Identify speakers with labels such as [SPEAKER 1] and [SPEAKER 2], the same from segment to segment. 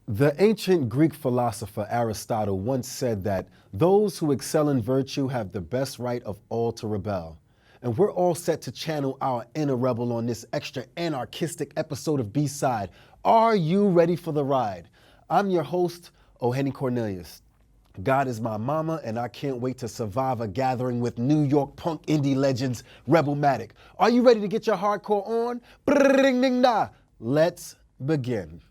[SPEAKER 1] The ancient Greek philosopher Aristotle once said that those who excel in virtue have the best right of all to rebel. And we're all set to channel our inner rebel on this extra anarchistic episode of B-Side. Are you ready for the ride? I'm your host, Ohene Cornelius. God is my mama, and I can't wait to survive a gathering with New York punk indie legends, Rebelmatic. Are you ready to get your hardcore on? Let's begin.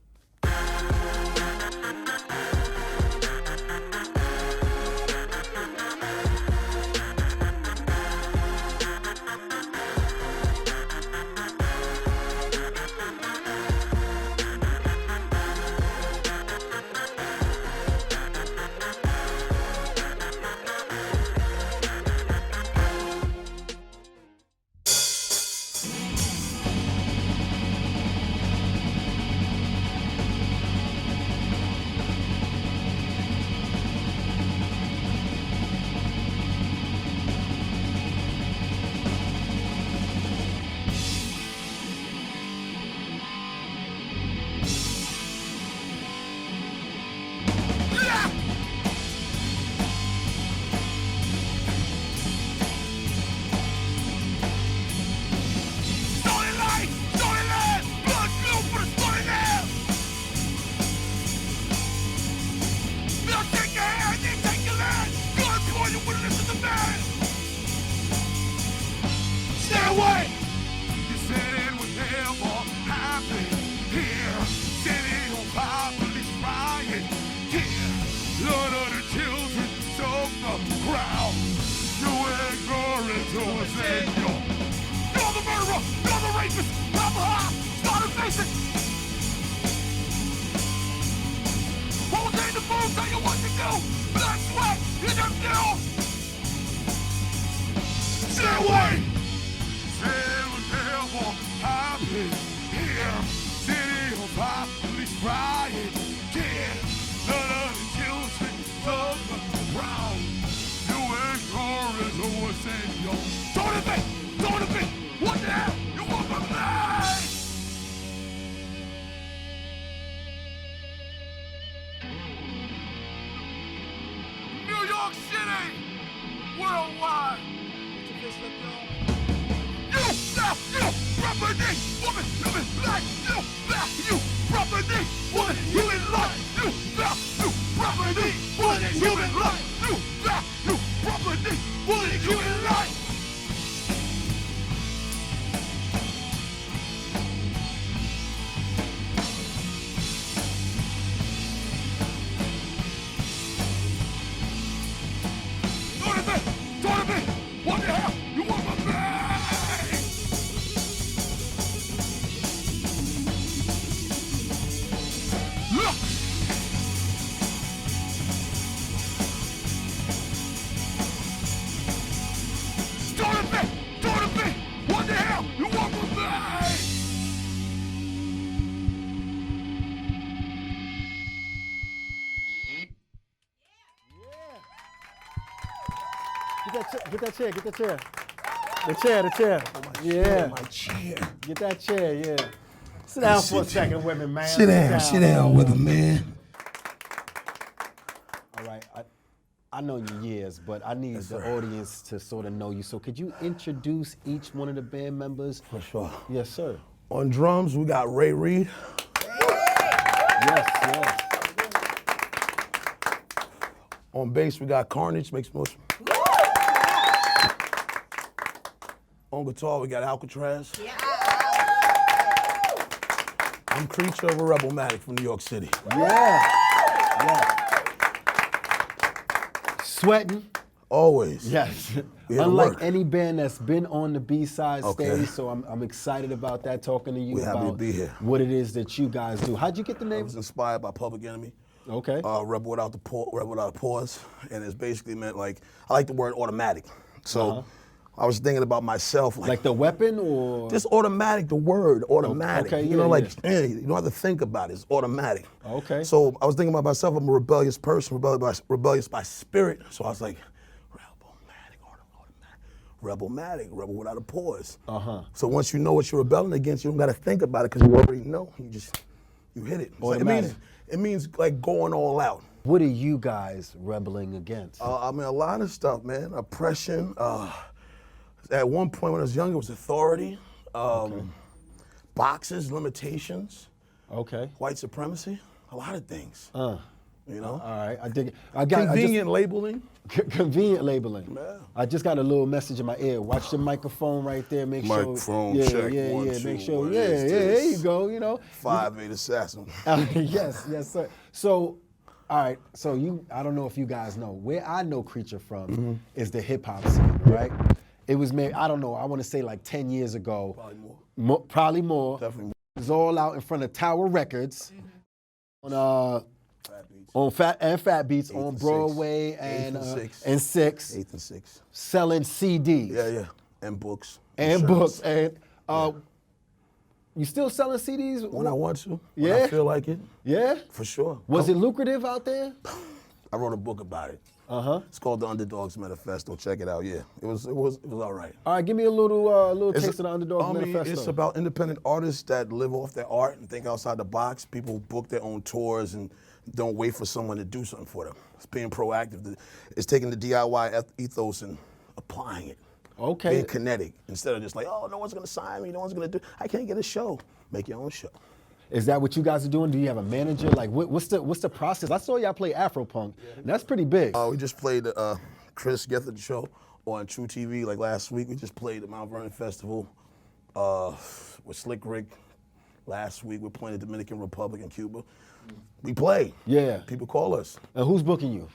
[SPEAKER 1] Get that chair. The chair. Yeah.
[SPEAKER 2] My chair.
[SPEAKER 1] Get that chair, yeah. Sit down for a second with me, man.
[SPEAKER 2] Sit down with him, man.
[SPEAKER 1] All right, I know you years, but I need the audience to sort of know you. So could you introduce each one of the band members?
[SPEAKER 2] For sure.
[SPEAKER 1] Yes, sir.
[SPEAKER 2] On drums, we got Ray Reed.
[SPEAKER 1] Yes.
[SPEAKER 2] On bass, we got Carnage, makes motion. On guitar, we got Alcatraz. Yeah. I'm Kecia of Rebelmatic from New York City.
[SPEAKER 1] Yeah. Sweating.
[SPEAKER 2] Always.
[SPEAKER 1] Yes.
[SPEAKER 2] Yeah,
[SPEAKER 1] Unlike
[SPEAKER 2] work.
[SPEAKER 1] any band that's been on the B-side
[SPEAKER 2] Okay.
[SPEAKER 1] stage, so I'm excited about that, talking to you
[SPEAKER 2] We're happy to
[SPEAKER 1] about
[SPEAKER 2] be here.
[SPEAKER 1] what it is that you guys do. How'd you get the
[SPEAKER 2] I
[SPEAKER 1] name?
[SPEAKER 2] was inspired by Public Enemy.
[SPEAKER 1] Okay.
[SPEAKER 2] Rebel Without a Pause. And it's basically meant like, I like the word automatic. So I was thinking about myself.
[SPEAKER 1] Like the weapon or?
[SPEAKER 2] Just automatic, the word, automatic.
[SPEAKER 1] Okay,
[SPEAKER 2] you know, you don't have to think about it, it's automatic.
[SPEAKER 1] Okay.
[SPEAKER 2] So I was thinking about myself, I'm a rebellious person, rebellious by spirit. So I was like, Rebelmatic, rebel without a pause. So once you know what you're rebelling against, you don't gotta think about it because you already know. You just You hit it.
[SPEAKER 1] Automatic.
[SPEAKER 2] It means like going all out.
[SPEAKER 1] What are you guys rebelling against?
[SPEAKER 2] I mean, a lot of stuff, man. Oppression. At one point when I was younger, it was authority. Boxes, limitations.
[SPEAKER 1] Okay.
[SPEAKER 2] White supremacy. A lot of things. You know?
[SPEAKER 1] All right, I dig it.
[SPEAKER 2] Convenient labeling.
[SPEAKER 1] Convenient labeling.
[SPEAKER 2] Yeah.
[SPEAKER 1] I just got a little message in my ear. Watch the microphone right there. Make
[SPEAKER 2] Microphone
[SPEAKER 1] sure.
[SPEAKER 2] check.
[SPEAKER 1] Yeah,
[SPEAKER 2] one,
[SPEAKER 1] yeah.
[SPEAKER 2] two,
[SPEAKER 1] Make sure.
[SPEAKER 2] what
[SPEAKER 1] Yeah,
[SPEAKER 2] is
[SPEAKER 1] yeah. There
[SPEAKER 2] this?
[SPEAKER 1] you go. You know.
[SPEAKER 2] 5'8" assassin.
[SPEAKER 1] Yes, yes, sir. So, all right. So I don't know if you guys know where I know Kecia from is the hip hop scene, right? It was made. I don't know. I want to say like 10 years ago.
[SPEAKER 2] Probably more.
[SPEAKER 1] Probably more.
[SPEAKER 2] Definitely more.
[SPEAKER 1] It was all out in front of Tower Records. On Fat Beats on Broadway and 6.
[SPEAKER 2] 8th and 6.
[SPEAKER 1] Selling CDs.
[SPEAKER 2] Yeah. And books.
[SPEAKER 1] And
[SPEAKER 2] shirts.
[SPEAKER 1] books. And you still selling CDs?
[SPEAKER 2] When I want to.
[SPEAKER 1] Yeah?
[SPEAKER 2] When I feel like it.
[SPEAKER 1] Yeah?
[SPEAKER 2] For sure.
[SPEAKER 1] Was it lucrative out there?
[SPEAKER 2] I wrote a book about it.
[SPEAKER 1] Uh-huh.
[SPEAKER 2] It's called The Underdog's Manifesto. Check it out. Yeah. It was all right.
[SPEAKER 1] All right, give me a little taste of the Underdog's Manifesto.
[SPEAKER 2] It's about independent artists that live off their art and think outside the box. People who book their own tours and don't wait for someone to do something for them. It's being proactive. It's taking the DIY ethos and applying it.
[SPEAKER 1] Okay.
[SPEAKER 2] Being kinetic instead of just like, oh, no one's gonna sign me, no one's gonna do. I can't get a show. Make your own show.
[SPEAKER 1] Is that what you guys are doing? Do you have a manager? Like, what's the process? I saw y'all play Afropunk. And that's pretty big.
[SPEAKER 2] We just played the Chris Gethard show on True TV like last week. We just played the Mount Vernon Festival with Slick Rick. Last week we're playing the Dominican Republic and Cuba. We play.
[SPEAKER 1] Yeah.
[SPEAKER 2] People call us.
[SPEAKER 1] And who's booking you?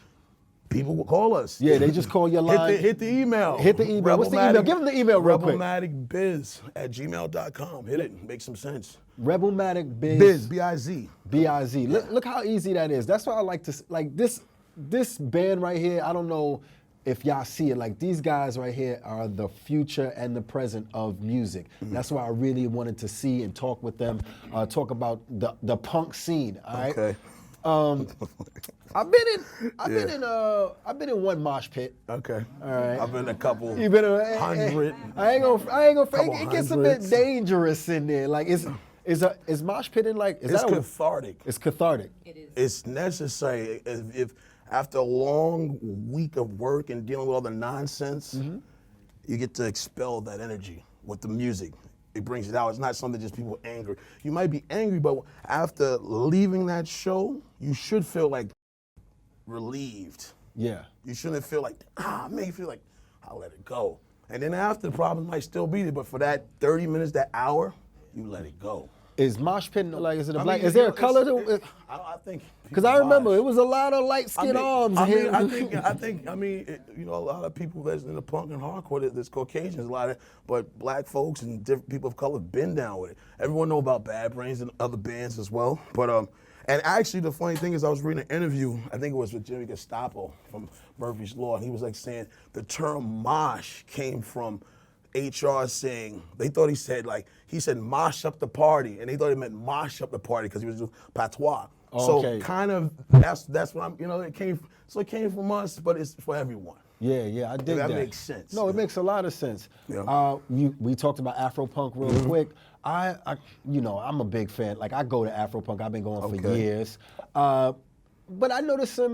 [SPEAKER 2] People will call us.
[SPEAKER 1] Yeah, they just call your line.
[SPEAKER 2] Hit the email.
[SPEAKER 1] Hit the email. What's the email? Give them the email real quick.
[SPEAKER 2] Rebelmaticbiz@gmail.com. Hit it. Make some sense.
[SPEAKER 1] Rebelmatic Biz.
[SPEAKER 2] Biz. B-I-Z.
[SPEAKER 1] B-I-Z. Yeah. Look how easy that is. That's why I like to, like this band right here, I don't know if y'all see it, like these guys right here are the future and the present of music. That's why I really wanted to see and talk with them, talk about the punk scene, all right?
[SPEAKER 2] Okay.
[SPEAKER 1] I've been in one mosh pit.
[SPEAKER 2] Okay.
[SPEAKER 1] All right.
[SPEAKER 2] I've been in a couple.
[SPEAKER 1] You've been
[SPEAKER 2] 100.
[SPEAKER 1] I ain't gonna fake
[SPEAKER 2] Couple
[SPEAKER 1] it. It gets a bit
[SPEAKER 2] hundreds.
[SPEAKER 1] dangerous in there. Like is mosh pitting like
[SPEAKER 2] It's cathartic.
[SPEAKER 1] It's cathartic.
[SPEAKER 3] It is.
[SPEAKER 2] It's necessary. If after a long week of work and dealing with all the nonsense, you get to expel that energy with the music. It brings it out. It's not something just people angry. You might be angry, but after leaving that show, you should feel like relieved.
[SPEAKER 1] Yeah.
[SPEAKER 2] You shouldn't feel like, make you feel like, I'll let it go. And then after, the problem might still be there, but for that 30 minutes, that hour, you let it go.
[SPEAKER 1] Is mosh pitting like, is it a
[SPEAKER 2] I
[SPEAKER 1] black?
[SPEAKER 2] mean,
[SPEAKER 1] is there
[SPEAKER 2] you
[SPEAKER 1] a
[SPEAKER 2] know,
[SPEAKER 1] color to it?
[SPEAKER 2] I think.
[SPEAKER 1] Because I remember it was a lot of light skinned arms here.
[SPEAKER 2] I think, you know, a lot of people that's in the punk and hardcore, there's Caucasians, a lot of, but black folks and different people of color have been down with it. Everyone know about Bad Brains and other bands as well. But, and actually the funny thing is I was reading an interview, I think it was with Jimmy Gestapo from Murphy's Law, and he was like saying the term mosh came from HR saying, they thought he said mosh up the party, and they thought he meant mosh up the party because he was doing patois.
[SPEAKER 1] Okay.
[SPEAKER 2] So kind of that's what I'm, you know, it came from us, but it's for everyone.
[SPEAKER 1] Yeah, I dig that.
[SPEAKER 2] That makes sense.
[SPEAKER 1] No, it makes a lot of sense.
[SPEAKER 2] Yeah.
[SPEAKER 1] We talked about Afropunk real quick. You know, I'm a big fan. Like I go to Afropunk. I've been going for years. But I noticed some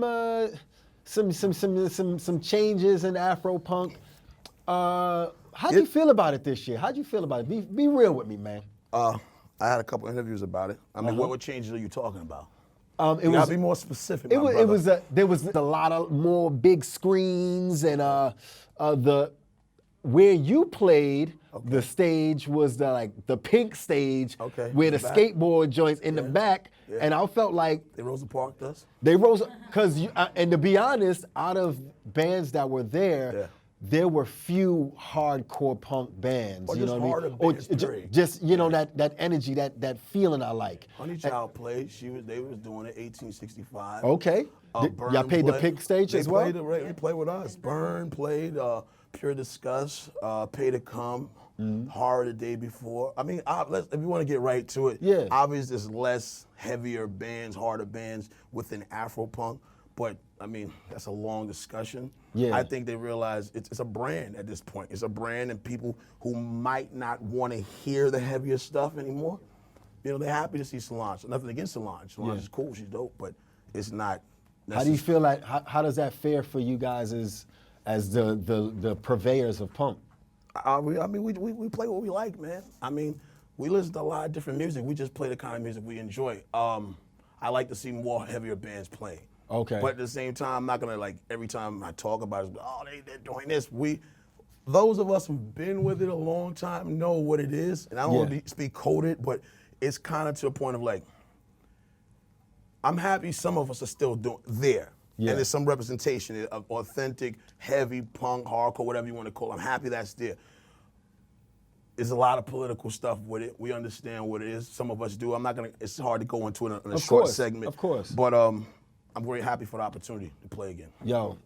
[SPEAKER 1] changes in Afropunk. How'd you feel about it this year? How'd you feel about it? Be real with me, man.
[SPEAKER 2] I had a couple interviews about it. I mean, what changes are you talking about?
[SPEAKER 1] You
[SPEAKER 2] gotta be more specific.
[SPEAKER 1] There was a lot of more big screens and where you played. The stage was the pink stage, where the skateboard joints in the back, and I felt like
[SPEAKER 2] they Rosa Parked us.
[SPEAKER 1] They rose because and to be honest, out of bands that were there. There were few hardcore punk bands,
[SPEAKER 2] or
[SPEAKER 1] you know what I mean?
[SPEAKER 2] Or
[SPEAKER 1] just you know that energy, that feeling I like.
[SPEAKER 2] Honey Child played. They was doing it 1865.
[SPEAKER 1] Okay. Y'all played the pink stage as well?
[SPEAKER 2] They played with us. Burn played, Pure Discuss, Pay to Come, Horror the Day Before. I mean, if you want to get right to it, obviously there's less heavier bands, harder bands within Afropunk, but I mean, that's a long discussion.
[SPEAKER 1] Yeah.
[SPEAKER 2] I think they realize it's a brand at this point. It's a brand, and people who might not want to hear the heavier stuff anymore, you know, they're happy to see Solange. Nothing against Solange. Solange is cool, she's dope, but it's not.
[SPEAKER 1] How do you feel like, how does that fare for you guys as the purveyors of punk?
[SPEAKER 2] I mean, we play what we like, man. I mean, we listen to a lot of different music. We just play the kind of music we enjoy. I like to see more heavier bands playing.
[SPEAKER 1] Okay.
[SPEAKER 2] But at the same time, I'm not gonna like every time I talk about it, oh, they're doing this. Those of us who've been with it a long time know what it is. And I don't want to be coded, but it's kind of to a point of like, I'm happy some of us are still there. Yeah. And there's some representation of authentic, heavy, punk, hardcore, whatever you want to call it. I'm happy that's there. There's a lot of political stuff with it. We understand what it is. Some of us do. It's hard to go into it in a short segment. Of course. But I'm very happy for the opportunity to play again.
[SPEAKER 1] Yo,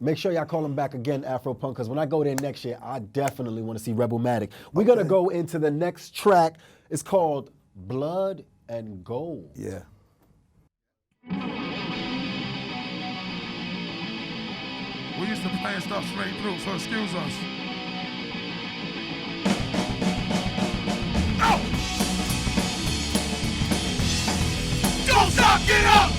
[SPEAKER 1] make sure y'all call him back again, Afropunk, because when I go there next year, I definitely want to see Rebelmatic. We're going to go into the next track. It's called Blood and Gold.
[SPEAKER 2] Yeah.
[SPEAKER 3] We used to play stuff straight through, so excuse us. Oh! Don't stop, get up!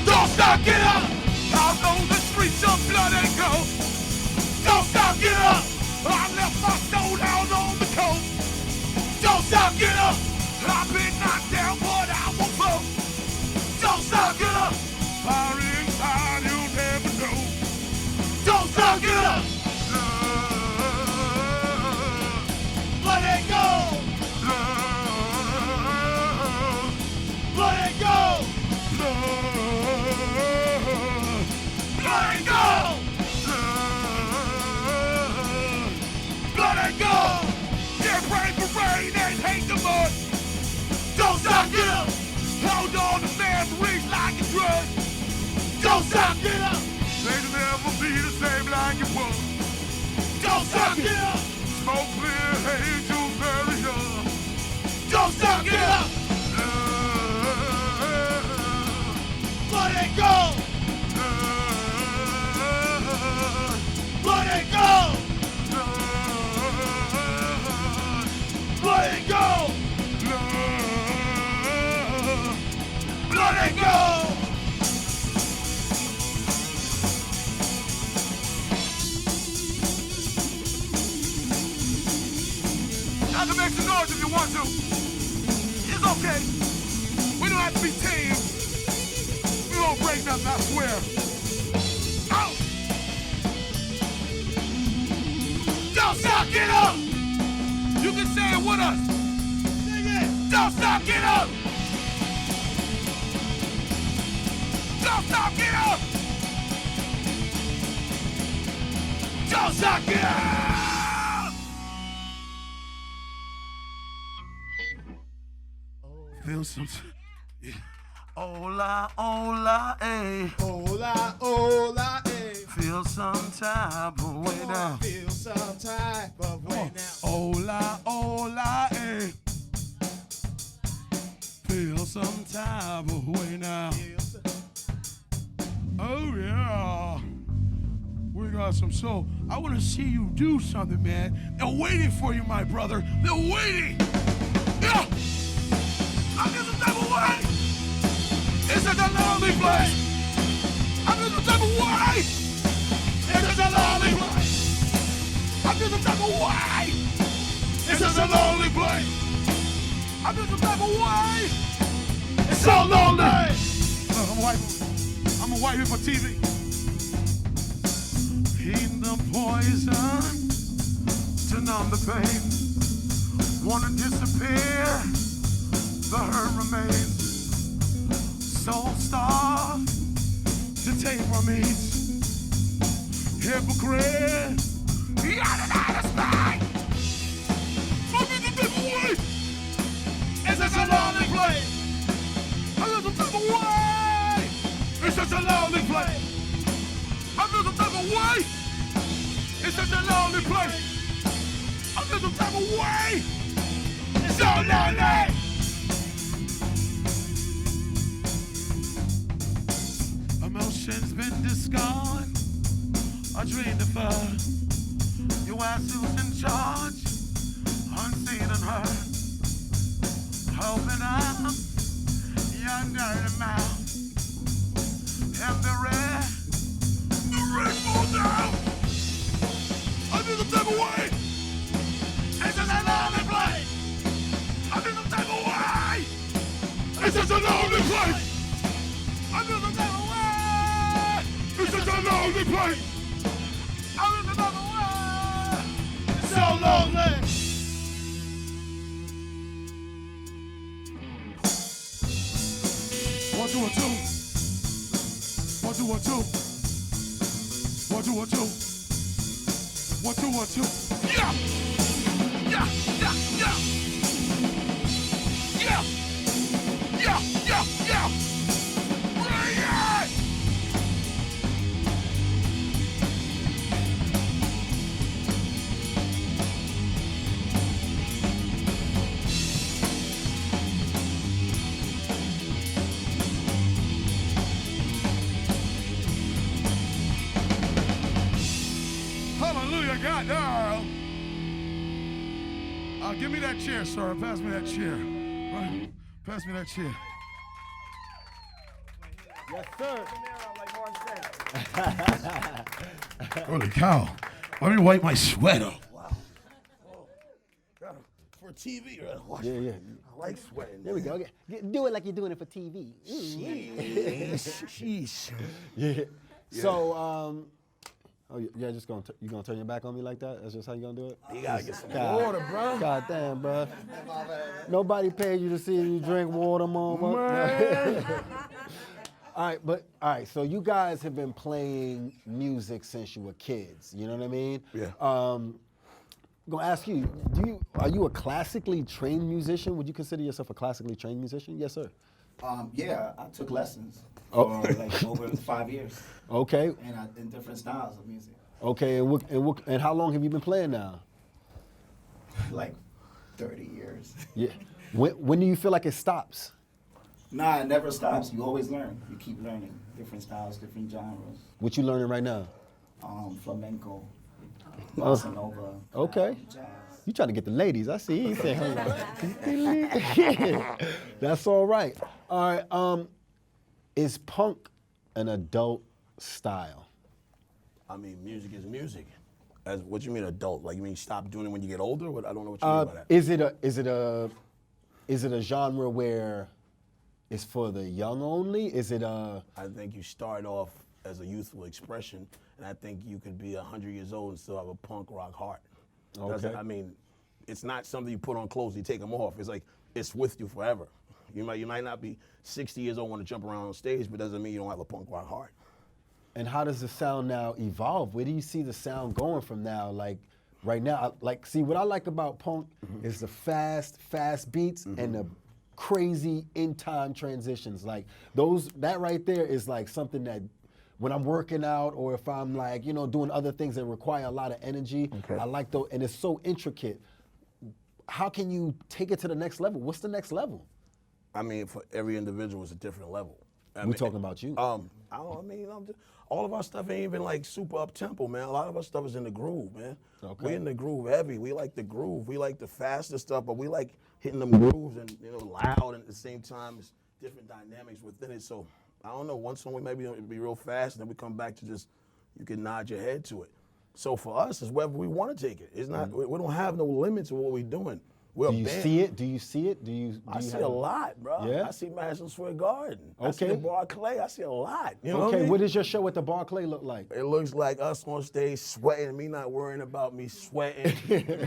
[SPEAKER 3] Don't stop, get up! I know the streets of blood and gold. Don't stop, get up! I left my soul out on the coast. Don't stop, get up! I've been knocked down, but I won't fall. Don't stop, get up! Fire inside, you'll never know. Don't stop, get up! Let it go! Let it go! Let it go! Let it go! Yeah, pray for rain and hate the mud. Don't stop, get up! Hold on to memories like a drug. Don't stop, get up! They'll never be the same like it was. Don't stop, get up! Smoke clear, angels very young. Don't stop, get up! Let it go! Let it go! Let it go! Let it go! Now to make some noise if you want to. It's okay. We don't have to be tamed. We won't break nothing, I swear. Out! Don't stop, get up! You can say it with us. Sing it! Don't stop, get up! Don't stop, get up! Don't stop, get up! Feel some... Yeah. Hola, hola, eh.
[SPEAKER 4] Hola, hola, eh.
[SPEAKER 3] Feel some type of way now.
[SPEAKER 4] Feel some type of way now.
[SPEAKER 3] Hola, hola, eh. Feel some type of way now. Oh yeah, we got some soul. I want to see you do something, man. They're waiting for you, my brother. They're waiting. Yeah. I feel some type of way. It's such a lonely place. I feel some type of way. It's such a lonely place. I feel some type of way. It's such a lonely place. I feel some type of way. It's so lonely. I'm a white people TV. Heat the poison to numb the pain. Wanna disappear, the hurt remains. Soul starved to take from each hypocrite. Yada spine. Fuck me the people way. It's such a lonely place. I feel some type of way. It's such a lonely place. I feel some type of way. It's such a lonely place. I feel some type of way. It's so lonely. Emotions been discarded. A dream deferred. Your ass who's in charge. Unseen under the mound. And the rain falls down. I feel the type of way. It's just a lonely place. I feel the type of way. It's just a lonely place. I feel the type of way. It's just a lonely place. I feel the type of way. It's so lonely. 1, 2, 1, 2. 1, 2, 1, 2. 1, 2, 1, 2. 1, 2, 1, 2. Yeah! Yeah! Yeah! Yeah! Yeah! Yeah! Yeah! Yeah! Bring it! Hallelujah, God, now. Give me that chair, sir. Pass me that chair. Right? Pass me that chair.
[SPEAKER 1] Yes, sir.
[SPEAKER 3] Holy cow. Let me wipe my sweat off.
[SPEAKER 2] Wow. For TV, right?
[SPEAKER 1] Yeah, yeah.
[SPEAKER 2] I like sweating.
[SPEAKER 1] There we go. Do it like you're doing it for TV.
[SPEAKER 2] Sheesh.
[SPEAKER 1] Yeah. So, oh, yeah, just you gonna turn your back on me like that? That's just how you gonna do it?
[SPEAKER 2] You gotta get some
[SPEAKER 1] God.
[SPEAKER 2] water, bro.
[SPEAKER 1] God damn, bro. Nobody paid you to see you drink water, mama. All right, so you guys have been playing music since you were kids, you know what I mean?
[SPEAKER 2] Yeah.
[SPEAKER 1] I'm gonna ask you, are you a classically trained musician? Would you consider yourself a classically trained musician? Yes, sir.
[SPEAKER 5] Yeah, I took lessons for like over 5 years.
[SPEAKER 1] Okay.
[SPEAKER 5] And in different styles of music.
[SPEAKER 1] Okay, and how long have you been playing now?
[SPEAKER 5] Like 30 years.
[SPEAKER 1] Yeah. When do you feel like it stops?
[SPEAKER 5] Nah, it never stops. You always learn. You keep learning different styles, different genres.
[SPEAKER 1] What you learning right now?
[SPEAKER 5] Flamenco, bossa nova,
[SPEAKER 1] Okay.
[SPEAKER 5] jazz.
[SPEAKER 1] You trying to get the ladies? I see. He said, hold on. That's all right. All right. Is punk an adult style?
[SPEAKER 2] I mean, music is music. As what you mean adult? Like you mean stop doing it when you get older? What I don't know what you mean by that.
[SPEAKER 1] Is it a genre where it's for the young only? Is it a?
[SPEAKER 2] I think you start off as a youthful expression, and I think you could be 100 years old and still have a punk rock heart.
[SPEAKER 1] Okay.
[SPEAKER 2] I mean, it's not something you put on clothes, you take them off. It's like, it's with you forever. You might not be 60 years old, want to jump around on stage, but doesn't mean you don't have a punk rock heart.
[SPEAKER 1] And how does the sound now evolve? Where do you see the sound going from now? Like right now, see what I like about punk is the fast beats and the crazy in-time transitions. Like that right there is like something that when I'm working out or if I'm like, doing other things that require a lot of energy, I like those, and it's so intricate. How can you take it to the next level? What's the next level?
[SPEAKER 2] I mean, for every individual, it's a different level.
[SPEAKER 1] We're talking about you.
[SPEAKER 2] all of our stuff ain't even like super up tempo, man. A lot of our stuff is in the groove, man.
[SPEAKER 1] Okay.
[SPEAKER 2] We in the groove heavy. We like the groove. We like the faster stuff, but we like hitting them grooves and loud, and at the same time, it's different dynamics within it. So I don't know. One song we maybe it'll be real fast, and then we come back to just you can nod your head to it. So for us, it's wherever we want to take it. It's not. We don't have no limits of what we're doing.
[SPEAKER 1] Do you see it? Do you see it?
[SPEAKER 2] I see a lot, bro.
[SPEAKER 1] Yeah?
[SPEAKER 2] I see Madison Square Garden.
[SPEAKER 1] Okay.
[SPEAKER 2] I see the Barclay. I see a lot. You know
[SPEAKER 1] Okay,
[SPEAKER 2] what I mean?
[SPEAKER 1] what does your show at the Barclay look like?
[SPEAKER 2] It looks like us on stage sweating, me not worrying about me sweating,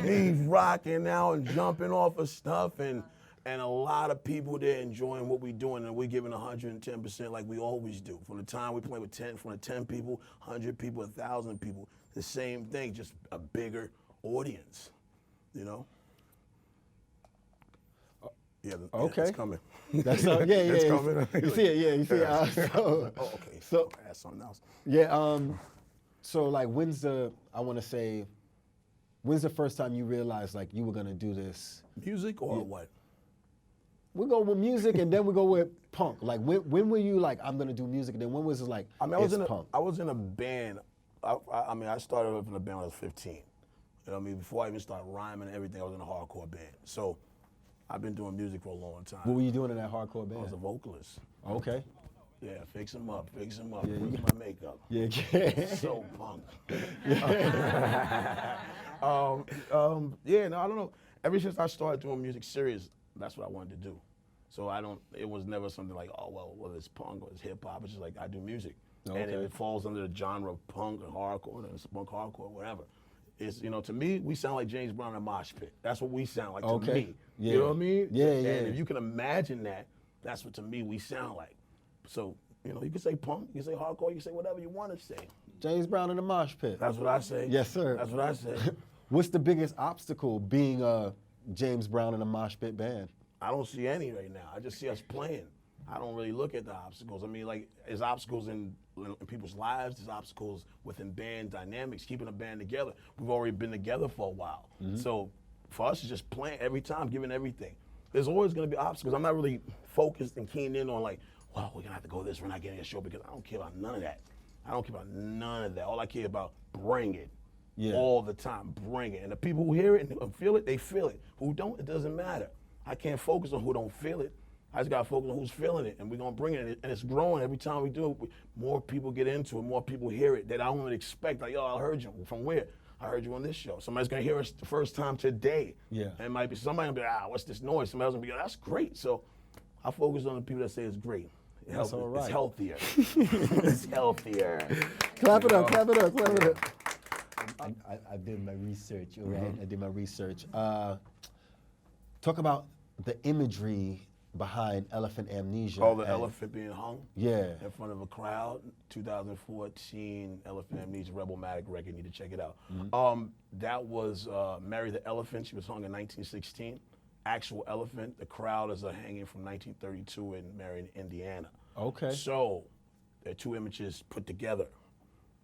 [SPEAKER 2] me rocking out and jumping off of stuff, and a lot of people there enjoying what we're doing, and we're giving 110% like we always do. From the time we play with 10 people, 100 people, 1,000 people, the same thing, just a bigger audience, Yeah,
[SPEAKER 1] okay.
[SPEAKER 2] It's coming.
[SPEAKER 1] That's yeah.
[SPEAKER 2] It's coming.
[SPEAKER 1] You see it, yeah. You see it.
[SPEAKER 2] Okay.
[SPEAKER 1] So
[SPEAKER 2] that's something else.
[SPEAKER 1] yeah. So like, when's the first time you realized like you were gonna do this?
[SPEAKER 2] Music or what?
[SPEAKER 1] We go with music and then we go with punk. Like when were you like I'm gonna do music? And then when was it like
[SPEAKER 2] I
[SPEAKER 1] punk?
[SPEAKER 2] I was in a band. I started off in a band when I was 15. Before I even started rhyming and everything, I was in a hardcore band. So I've been doing music for a long time.
[SPEAKER 1] What were you doing in that hardcore
[SPEAKER 2] I was a
[SPEAKER 1] band?
[SPEAKER 2] vocalist.
[SPEAKER 1] Okay.
[SPEAKER 2] Yeah, fix him up,
[SPEAKER 1] Yeah,
[SPEAKER 2] where's my makeup?
[SPEAKER 1] Yeah.
[SPEAKER 2] So punk. Yeah, no, I don't know. Ever since I started doing music serious, that's what I wanted to do. So it was never something like, oh, well, whether it's punk or it's hip hop, it's just like I do music. And if
[SPEAKER 1] Okay.
[SPEAKER 2] it falls under the genre of punk or hardcore, then it's punk, hardcore, whatever. It's, to me, we sound like James Brown and Mosh Pit. That's what we sound like to
[SPEAKER 1] Okay.
[SPEAKER 2] me.
[SPEAKER 1] Yeah.
[SPEAKER 2] You know what I mean?
[SPEAKER 1] Yeah,
[SPEAKER 2] And
[SPEAKER 1] yeah.
[SPEAKER 2] if you can imagine that, that's what to me we sound like. So, you can say punk, you can say hardcore, you can say whatever you want to say.
[SPEAKER 1] James Brown in the mosh pit.
[SPEAKER 2] That's what I say.
[SPEAKER 1] Yes, sir.
[SPEAKER 2] That's what I say.
[SPEAKER 1] What's the biggest obstacle being a James Brown in a mosh pit band?
[SPEAKER 2] I don't see any right now. I just see us playing. I don't really look at the obstacles. I mean, like, there's obstacles in people's lives, there's obstacles within band dynamics, keeping a band together. We've already been together for a while. So for us, it's just playing every time, giving everything. There's always gonna be obstacles. I'm not really focused and keying in on like, well, we're gonna have to go this, we're not getting a show, because I don't care about none of that. I don't care about none of that. All I care about, bring it.
[SPEAKER 1] Yeah.
[SPEAKER 2] All the time, bring it. And the people who hear it and feel it, they feel it. Who don't, it doesn't matter. I can't focus on who don't feel it. I just gotta focus on who's feeling it, and we're gonna bring it, and it's growing every time we do it. More people get into it, more people hear it that I don't expect. Like, yo, I heard you from where? I heard you on this show. Somebody's gonna hear us the first time today.
[SPEAKER 1] Yeah.
[SPEAKER 2] And it might be somebody gonna be like, what's this noise? Somebody else gonna be like, that's great. So I focus on the people that say it's great.
[SPEAKER 1] That's all right.
[SPEAKER 2] It's healthier. It's healthier.
[SPEAKER 1] Clap it up, clap it up, clap it up.
[SPEAKER 6] I did my research, all right?
[SPEAKER 1] I did my research. Talk about the imagery behind Elephant Amnesia.
[SPEAKER 2] Oh, the
[SPEAKER 1] and-
[SPEAKER 2] elephant being hung
[SPEAKER 1] Yeah.
[SPEAKER 2] in front of a crowd. 2014 Elephant Amnesia Rebelmatic record. You need to check it out. That was Mary the Elephant. She was hung in 1916. Actual elephant. The crowd is hanging from 1932 in Marion, Indiana.
[SPEAKER 1] Okay.
[SPEAKER 2] So they're two images put together.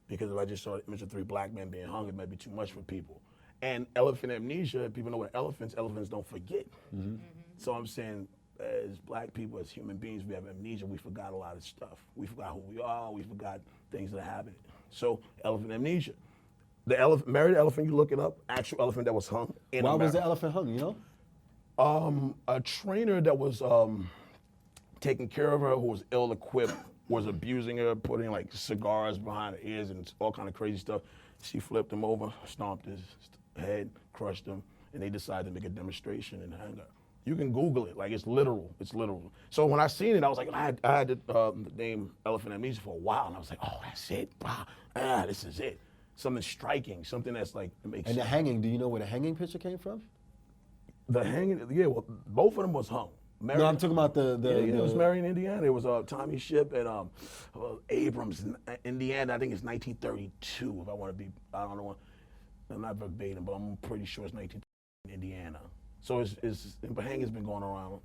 [SPEAKER 2] Because if I just saw the image of three black men being hung, it might be too much for people. And elephant amnesia, if people know what elephants don't forget. So I'm saying, as black people, as human beings, we have amnesia. We forgot a lot of stuff. We forgot who we are. We forgot things that happened. So elephant amnesia. The elephant, Mary the Elephant, you look it up, actual elephant that was hung in
[SPEAKER 1] Why was
[SPEAKER 2] America.
[SPEAKER 1] the elephant hung, you know?
[SPEAKER 2] A trainer that was taking care of her, who was ill-equipped, was abusing her, putting like cigars behind her ears and all kind of crazy stuff. She flipped him over, stomped his head, crushed him, and they decided to make a demonstration and hang her. You can Google it, like it's literal, it's literal. So when I seen it, I was like, I had the name Elephant Amnesia for a while, and I was like, oh, that's it, this is it. Something striking, something that's like, it makes
[SPEAKER 1] And the
[SPEAKER 2] sense.
[SPEAKER 1] hanging, do you know where the hanging picture came from?
[SPEAKER 2] The hanging, yeah, well, both of them was hung.
[SPEAKER 1] No, I'm talking about the
[SPEAKER 2] It was Marion, Indiana. It was Tommy Ship and Abrams, Indiana. I think it's 1932. If I want to be, I don't know, I'm not verbatim, but I'm pretty sure it's 1932 Indiana. So but hanging's been going around,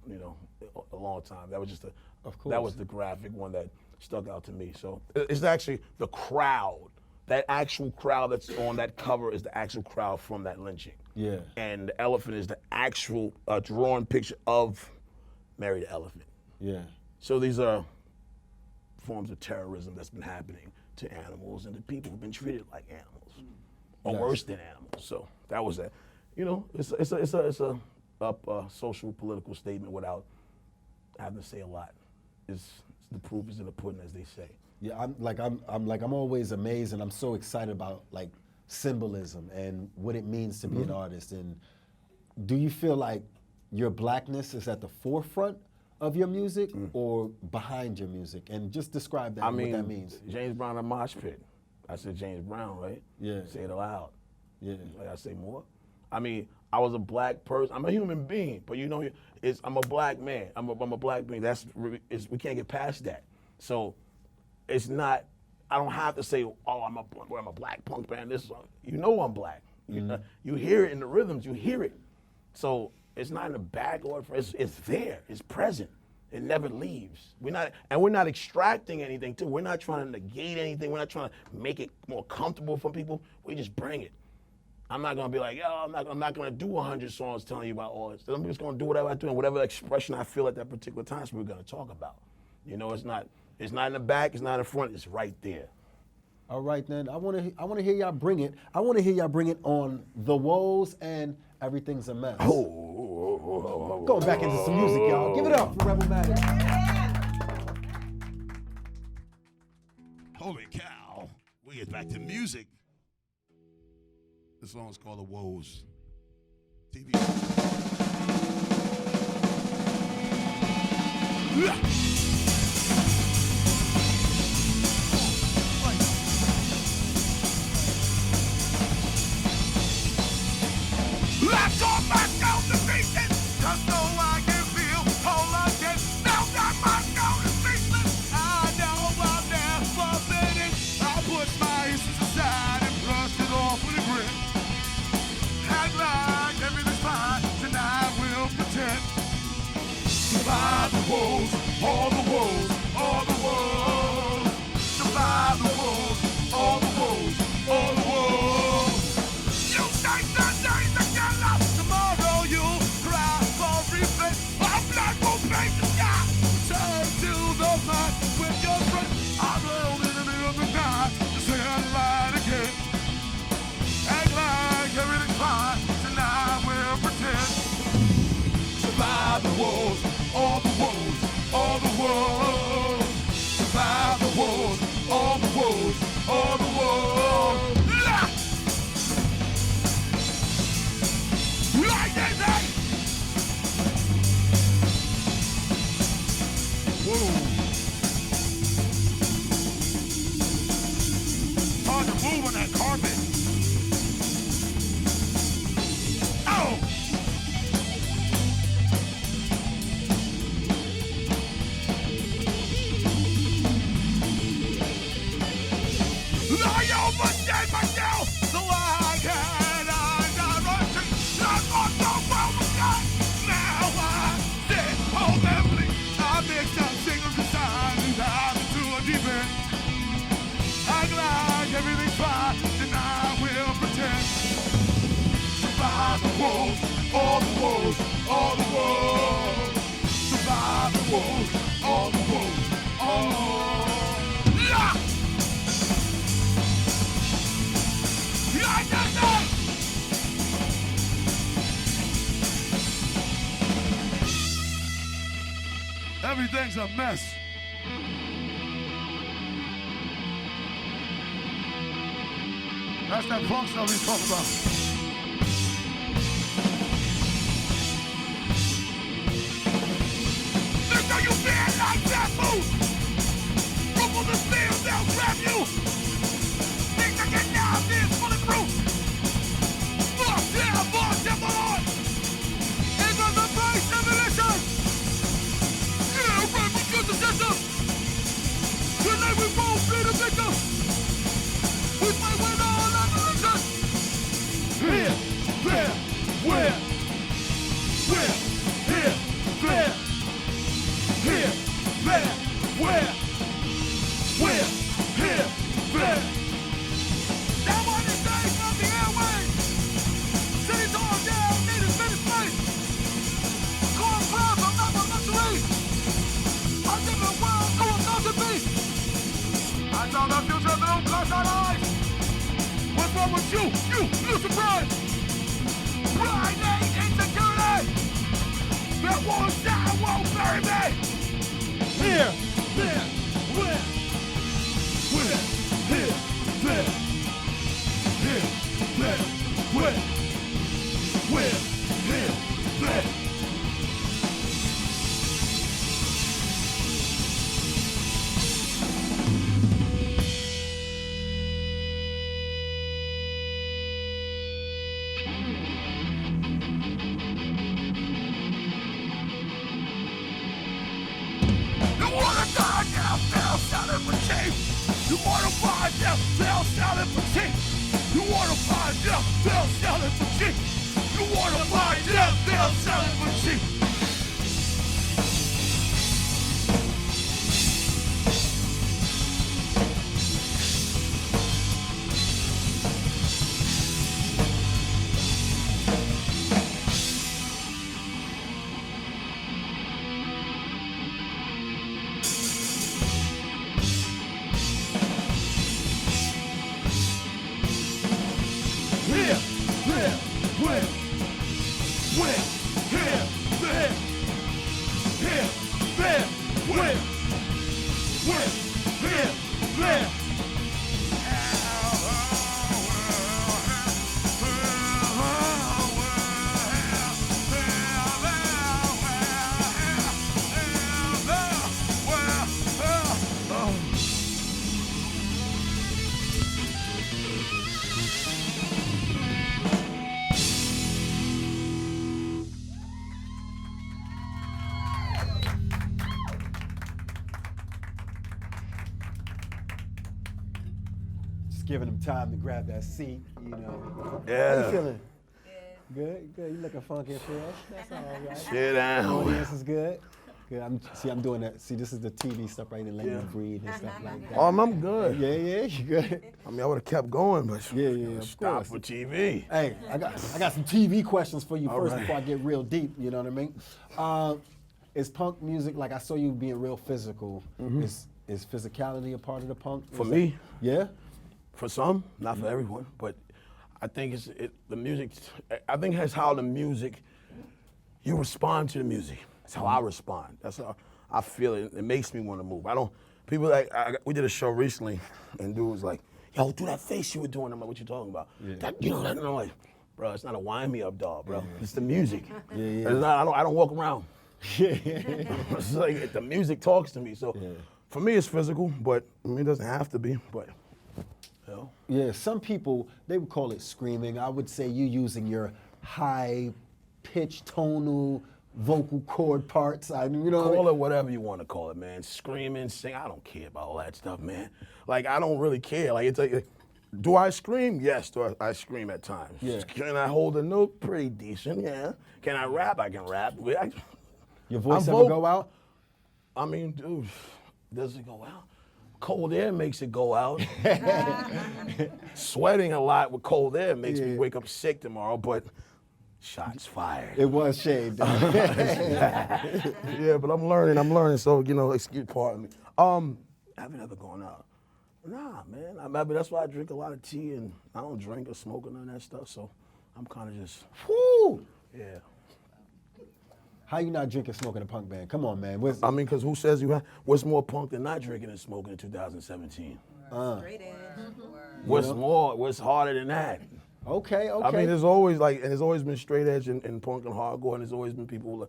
[SPEAKER 2] a long time. That was just
[SPEAKER 1] Of course.
[SPEAKER 2] that was the graphic one that stuck out to me. So it's actually the crowd. That actual crowd that's on that cover is the actual crowd from that lynching.
[SPEAKER 1] Yeah.
[SPEAKER 2] And the elephant is the actual drawn picture of Mary the Elephant.
[SPEAKER 1] Yeah.
[SPEAKER 2] So these are forms of terrorism that's been happening to animals and to people who've been treated like animals, or
[SPEAKER 1] Yes.
[SPEAKER 2] worse than animals. So that was that. It's a social political statement without having to say a lot. The proof is in the pudding, as they say.
[SPEAKER 1] Yeah, I'm always amazed, and I'm so excited about like symbolism and what it means to be an artist. And do you feel like your blackness is at the forefront of your music or behind your music? And just describe that, what that means.
[SPEAKER 2] James Brown and Mosh Pit. I said James Brown, right?
[SPEAKER 1] Yeah.
[SPEAKER 2] Say it aloud.
[SPEAKER 1] Yeah.
[SPEAKER 2] Like I say more. I mean, I was a black person. I'm a human being, but I'm a black man. I'm a black being. We can't get past that. So it's not. I don't have to say, oh, I'm a black punk band. I'm black. You hear it in the rhythms. You hear it. So it's not in the back or it's there. It's present. It never leaves. We're not extracting anything too. We're not trying to negate anything. We're not trying to make it more comfortable for people. We just bring it. I'm not gonna be like, yo, I'm not gonna do 100 songs telling you about all this. I'm just gonna do whatever I do and whatever expression I feel at that particular time. That's what we're gonna talk about. It's not in the back. It's not in front. It's right there.
[SPEAKER 1] All right, then. I want to hear y'all bring it. I want to hear y'all bring it on The Woes and Everything's a Mess.
[SPEAKER 2] Oh.
[SPEAKER 1] Going back into some music, y'all. Give it up for Rebelmatic.
[SPEAKER 3] Holy cow. We get back to music. This song's called The Woes. TV. Let's go back down the pieces, just so I can feel whole again. Now that my down is faceless, I know I'll never finish. I put my issues aside and brush it off with a grin. Act like everything's fine, tonight we'll pretend. Survive the woes, all the woes, all the woes. Survive the woes, all the woes, all the woes. You think the days are yellow, tomorrow you'll cry for revenge. Our blood will make the sky turn to the mud with your friend. I'm alone in the middle of the night to say I lied again. Act like everything's fine, tonight we'll pretend. Survive the woes, all the woes, all the woes. Survive the woes, all the woes, all the woes. Like that, hey! Whoa. Hard to move on that carpet. Oh! I overstayed myself, so I can anarchistic. Not on the world of God. Now I sit home and bleed. I mix up single design and dive into a deep end. Act like everything's fine, tonight we'll pretend. Survive the woes, all the woes, all the woes. Survive the woes, all the woes, all the woes. Yeah! Everything's a mess. That's that punk stuff we talk about. Nigga, you feel like that move. Rumble the steel, they'll grab you. Nigga, get down this for the crew. Fuck yeah, boss, yeah, boy. Ain't got the price, demolition. Yeah, right, we got the system. Tonight we won't be the victim. We might win all our religion. Here, there, where? Where? Here, there. Here, there, where? Where? Here, there. That one is days from the airways. Cities all down, need a finish place. Corn bread, I'm not my luxury. I live in a world full of thousand beasts. I saw the future through bloodshot eyes. What's wrong with you? You surprised. Pride ain't insecurity. That won't die, won't bury me. Here, there, where? Where? Here, there. Here, there, where? Where? Here, there. You wanna die now, they'll sell it for cheap. You wanna buy now, they'll sell it for cheap. You wanna buy now, they'll sell it for cheap. You wanna buy now, they'll sell it for cheap. Here, there, where? Here,
[SPEAKER 1] Just giving them time to grab that seat, you know.
[SPEAKER 2] Yeah.
[SPEAKER 1] How you feeling? Good, good. You looking funky and fresh. That's all right.
[SPEAKER 2] Sit down.
[SPEAKER 1] Audience is good. Good. I'm doing that. See, this is the TV stuff right there, letting you breathe and stuff like that.
[SPEAKER 2] I'm good.
[SPEAKER 1] Yeah, you good.
[SPEAKER 2] I mean, I would have kept going, but
[SPEAKER 1] Yeah, of
[SPEAKER 2] stop
[SPEAKER 1] course.
[SPEAKER 2] for TV.
[SPEAKER 1] Hey, I got some TV questions for you
[SPEAKER 2] All
[SPEAKER 1] first
[SPEAKER 2] right.
[SPEAKER 1] before I get real deep. You know what I mean? Is punk music, like I saw you being real physical, is physicality a part of the punk?
[SPEAKER 2] For
[SPEAKER 1] Is
[SPEAKER 2] me?
[SPEAKER 1] that- yeah?
[SPEAKER 2] For some, not for everyone, but I think the music. I think that's how the music. You respond to the music. That's how I respond. That's how I feel it. It makes me want to move. I don't. People like we did a show recently, and dude was like, "Yo, do that face you were doing." I'm like, "What you talking about?"
[SPEAKER 1] Yeah.
[SPEAKER 2] That, you know, that, and I'm like, "Bro, it's not a wind me up dog, bro. It's the music.
[SPEAKER 1] Yeah.
[SPEAKER 2] It's not, I don't walk around.
[SPEAKER 1] Yeah.
[SPEAKER 2] It's like the music talks to me. So for me, it's physical, but I mean, it doesn't have to be. But you know.
[SPEAKER 1] Yeah, some people, they would call it screaming. I would say you using your high-pitched tonal vocal cord parts. You know what I mean?
[SPEAKER 2] Call it whatever you want to call it, man. Screaming, sing. I don't care about all that stuff, man. Like, I don't really care. Like, it's like, do I scream? Yes, I scream at times.
[SPEAKER 1] Yeah.
[SPEAKER 2] Can I hold a note? Pretty decent, yeah. Can I rap? I can rap.
[SPEAKER 1] Your voice
[SPEAKER 2] I'm
[SPEAKER 1] ever go out?
[SPEAKER 2] I mean, dude, does it go out? Cold air makes it go out. Sweating a lot with cold air makes me wake up sick tomorrow, but shots fired.
[SPEAKER 1] It was shade.
[SPEAKER 2] Yeah, but I'm learning, so, you know, excuse pardon me. I haven't ever gone out. Nah, man. I mean, that's why I drink a lot of tea, and I don't drink or smoke or none of that stuff, so I'm kind of just,
[SPEAKER 1] Woo!
[SPEAKER 2] yeah.
[SPEAKER 1] How you not drinking, smoking a punk band? Come on, man.
[SPEAKER 2] I mean, because who says what's more punk than not drinking and smoking in 2017?
[SPEAKER 7] Straight edge.
[SPEAKER 2] What's harder than that?
[SPEAKER 1] Okay.
[SPEAKER 2] I mean, there's always there's always been straight edge in punk and hardcore, and there's always been people.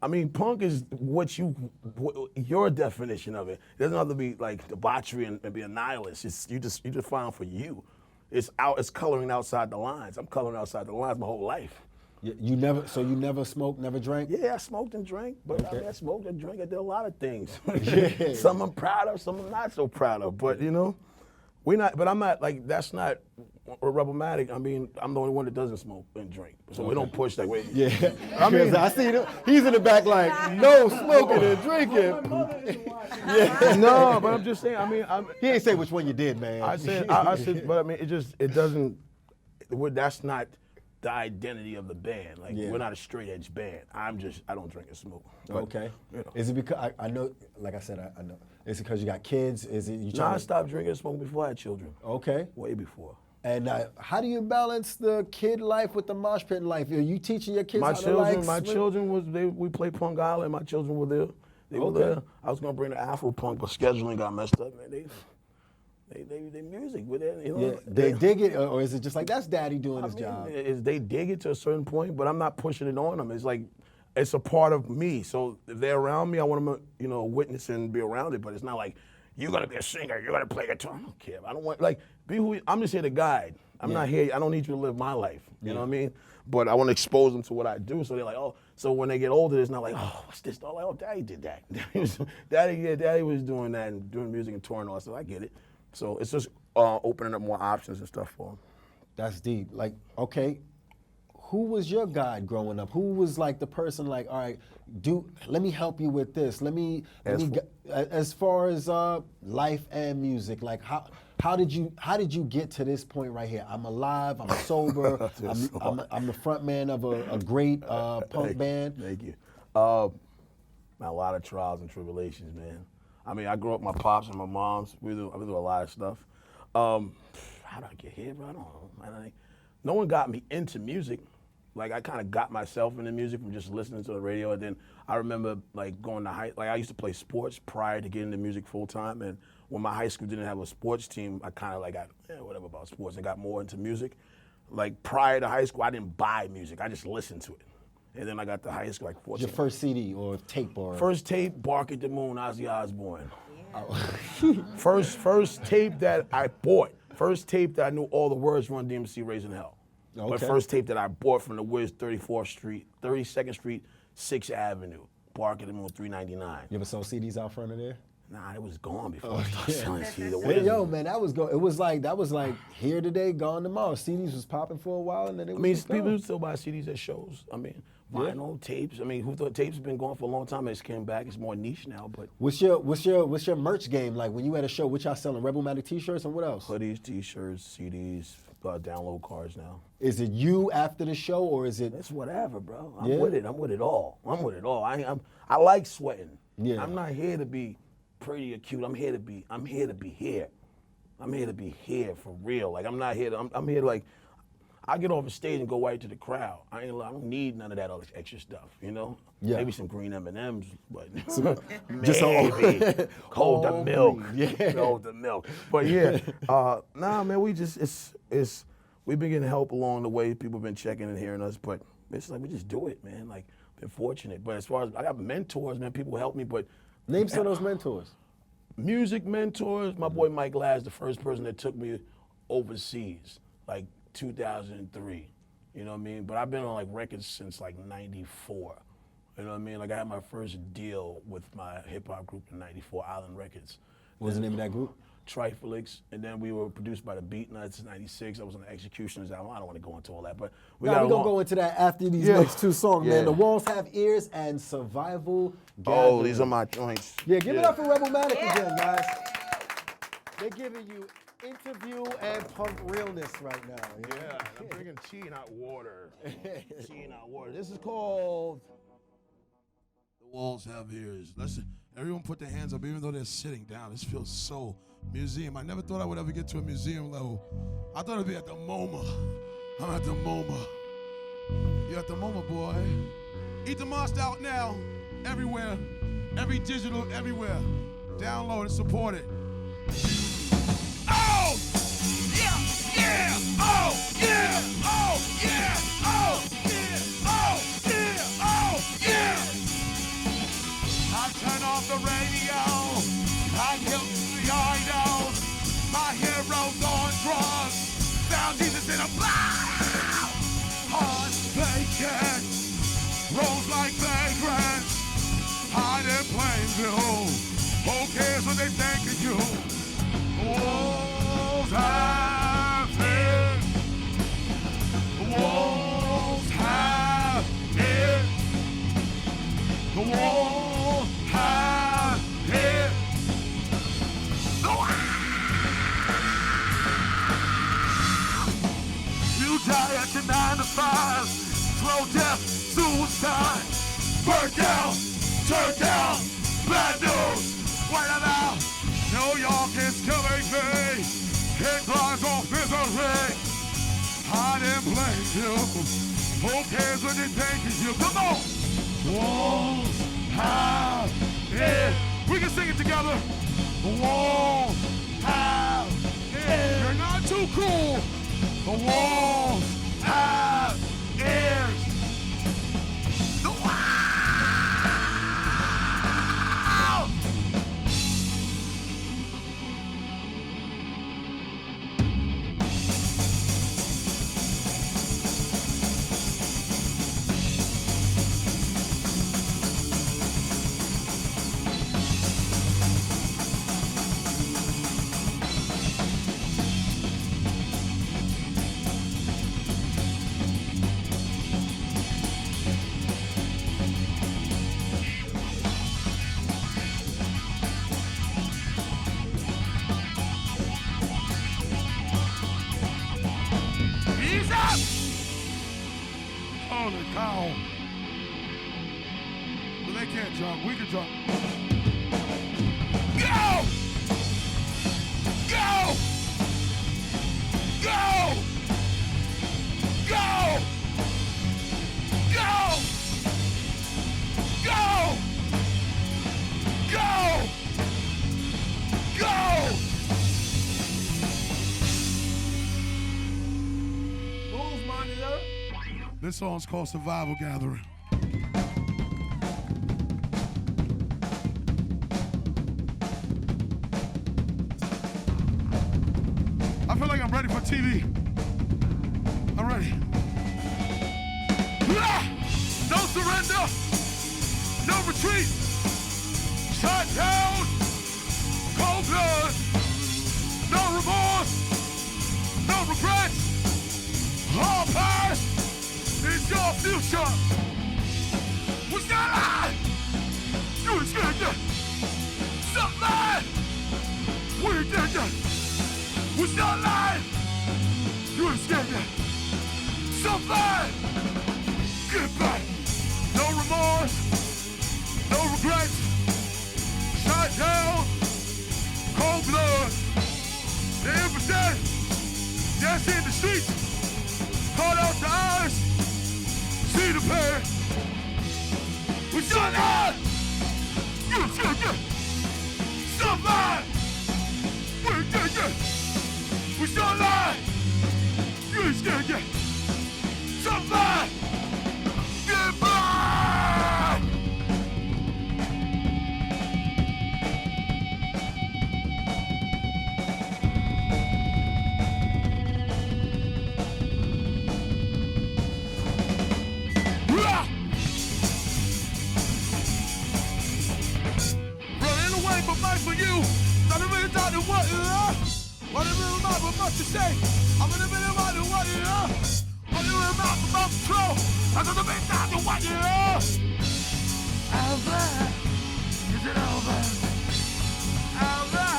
[SPEAKER 2] I mean, punk is your definition of it. It doesn't have to be like debauchery and be a nihilist. It's you just find for you. It's coloring outside the lines. I'm coloring outside the lines my whole life.
[SPEAKER 1] You never smoked, never drank?
[SPEAKER 2] Yeah, I smoked and drank, but I mean, I smoked and drank. I did a lot of things.
[SPEAKER 1] Yeah.
[SPEAKER 2] Some I'm proud of, some I'm not so proud of. But you know, I'm not like that's not Rebelmatic. I mean, I'm the only one that doesn't smoke and drink, so we don't push that way.
[SPEAKER 1] Yeah.
[SPEAKER 2] I mean,
[SPEAKER 1] I see him. He's in the back like, no smoking and drinking.
[SPEAKER 2] no, but I'm just saying. I mean,
[SPEAKER 1] He ain't say which one you did, man.
[SPEAKER 2] I said, but I mean, it doesn't. That's not the identity of the band. Like, we're not a straight edge band. I don't drink and smoke. But,
[SPEAKER 1] Okay.
[SPEAKER 2] you know.
[SPEAKER 1] Is it because I know? Like I said, I know. Is it because you got kids? Is it you
[SPEAKER 2] No,
[SPEAKER 1] trying
[SPEAKER 2] I stopped drinking and smoking before I had children.
[SPEAKER 1] Okay.
[SPEAKER 2] Way before.
[SPEAKER 1] And how do you balance the kid life with the mosh pit life? Are you teaching your kids
[SPEAKER 2] My
[SPEAKER 1] how to like
[SPEAKER 2] children,
[SPEAKER 1] swim?
[SPEAKER 2] we played Punk Island. My children were there. They were there. I was gonna bring the Afropunk, but scheduling got messed up, man. They music with it. You know?
[SPEAKER 1] Yeah, they dig it, or is it just like that's daddy doing his job?
[SPEAKER 2] They dig it to a certain point, but I'm not pushing it on them. It's like it's a part of me. So if they're around me, I want them to, you know, witness and be around it. But it's not like you're gonna be a singer, you're gonna play guitar. I don't care. I don't want be who I'm just here to guide. I'm not here. I don't need you to live my life. You know what I mean? But I want to expose them to what I do, so they're like, oh. So when they get older, it's not like, oh, what's this? They're like, oh, Daddy did that. Daddy was doing that and doing music and touring all that stuff. I get it. So it's just opening up more options and stuff for them.
[SPEAKER 1] That's deep. Like, okay, who was your guide growing up? Who was like the person like, all right, let me help you with this. As far as life and music, like how did you get to this point right here? I'm alive, I'm sober, I'm the front man of a great punk band.
[SPEAKER 2] Thank you. A lot of trials and tribulations, man. I mean, I grew up with my pops and my moms. We do a lot of stuff. How did I get here, bro? I don't know. No one got me into music. like I kind of got myself into music from just listening to the radio. And then I remember like going to I used to play sports prior to getting into music full time. And when my high school didn't have a sports team, I kind of like got whatever about sports and got more into music. Like prior to high school, I didn't buy music. I just listened to it. And then I got to high school like 14.
[SPEAKER 1] Your first CD or tape or?
[SPEAKER 2] First tape, Bark at the Moon, Ozzy Osbourne. First tape that I bought. First tape that I knew all the words, Run DMC, Raising Hell.
[SPEAKER 1] Okay.
[SPEAKER 2] But first tape that I bought from the Wiz, 32nd Street, 6th Avenue, Bark at the Moon, $3.99.
[SPEAKER 1] You ever saw CDs out front of there?
[SPEAKER 2] Nah, it was gone before I started selling CDs. The
[SPEAKER 1] Hey,
[SPEAKER 2] Wiz.
[SPEAKER 1] yo, man, that was like here today, gone tomorrow. CDs was popping for a while, and then it was.
[SPEAKER 2] I mean,
[SPEAKER 1] just
[SPEAKER 2] people
[SPEAKER 1] gone.
[SPEAKER 2] still buy CDs at shows. I mean, vinyl, tapes. I mean, who thought tapes have been going for a long time? It's came back. It's more niche now, but.
[SPEAKER 1] What's your merch game like when you at a show? What y'all selling? Rebelmatic T-shirts and what else?
[SPEAKER 2] Hoodies, T-shirts, CDs, download cards now.
[SPEAKER 1] Is it you after the show or is it?
[SPEAKER 2] It's whatever, bro. I'm
[SPEAKER 1] Yeah?
[SPEAKER 2] with it. I'm with it all. I like sweating.
[SPEAKER 1] Yeah.
[SPEAKER 2] I'm not here to be pretty or cute. I'm here to be here. I'm here to be here for real. Like I'm not here to, I'm here to like, I get off the stage and go right to the crowd. I don't need none of that other extra stuff, you know?
[SPEAKER 1] Yeah.
[SPEAKER 2] Maybe some green M&Ms, but
[SPEAKER 1] Just all-
[SPEAKER 2] maybe. Hold the
[SPEAKER 1] all
[SPEAKER 2] milk.
[SPEAKER 1] green, yeah.
[SPEAKER 2] Hold the milk. But yeah, nah, man, we just, we've been getting help along the way. People have been checking and hearing us, but it's like we just do it, man. Like, been fortunate. But as far as, I got mentors, man, people help me, but.
[SPEAKER 1] Name some of those mentors.
[SPEAKER 2] Music mentors, my boy Mike Ladd, the first person that took me overseas, like 2003, you know what I mean? But I've been on like records since like 94, you know what I mean? Like I had my first deal with my hip hop group in 94, Island Records.
[SPEAKER 1] What was the name of that group?
[SPEAKER 2] Triflix, and then we were produced by the Beat Nuts in 96. I was on the Executioners album. I don't want to go into all that, but
[SPEAKER 1] We're going to go into that after these next two songs, man.
[SPEAKER 2] Yeah.
[SPEAKER 1] The Walls Have Ears and Survival Gathering.
[SPEAKER 2] Oh, these are my joints.
[SPEAKER 1] Yeah, give it up for Rebelmatic again, guys. They're giving you interview and punk realness right now.
[SPEAKER 2] Yeah, I'm drinking tea, not water. Tea, not water. This is called...
[SPEAKER 3] The walls have ears. Everyone put their hands up, even though they're sitting down. This feels so museum. I never thought I would ever get to a museum level. I thought it'd be at the MoMA. I'm at the MoMA. You're at the MoMA, boy. Eat the Monster out now. Everywhere. Every digital, everywhere. Download and support it. Oh! Yeah! Yeah! Oh! Yeah! Oh! Yeah! Oh! Yeah! Oh! Yeah! Oh! Yeah! I turn off the radio. I kill the idols. My heroes on drugs. Found Jesus in a blood. Heart vacant. Rolls like vagrants. Hide in plain view. Who cares what they think of you? Walls have it. Walls have it. The walls have it. You die at your 9 to 5. Slow death, suicide. Burn down, turn down. Bad news, what about? New York is killing me. Headlines of misery. Hide in plain view. Who cares what they think of you? Come on. Walls have it. We can sing it together. The walls have it. You're not too cool. The walls have ears. The walls. He's up! Holy cow. But they can't jump. We can jump. Go! Go! Go! Go! This song's called Survival Gathering. I feel like I'm ready for TV. I'm ready. No surrender, no retreat. Shut down, cold blood. No remorse, no regrets. All past is your future. What's that lie? You ain't scared yet. Stop lying. We ain't dead yet. What's that lie? You ain't scared yet. Stop lying. Get back. No remorse, no regrets. Shot down, cold blood. The impotent, yes, in the streets. Caught out the eyes, see the pain. We shot out. You ain't scared yet. Stop lying. We ain't dead yet. We shot lying. You ain't scared yet. Stop lying. Get back. Running away from life for you. Not a minute down to what you are. What a real mind, what much to say. I'm in a minute mind to what you are. What a real mind, what much control. I'm in a minute down to what you are. Over. Is it over? Over.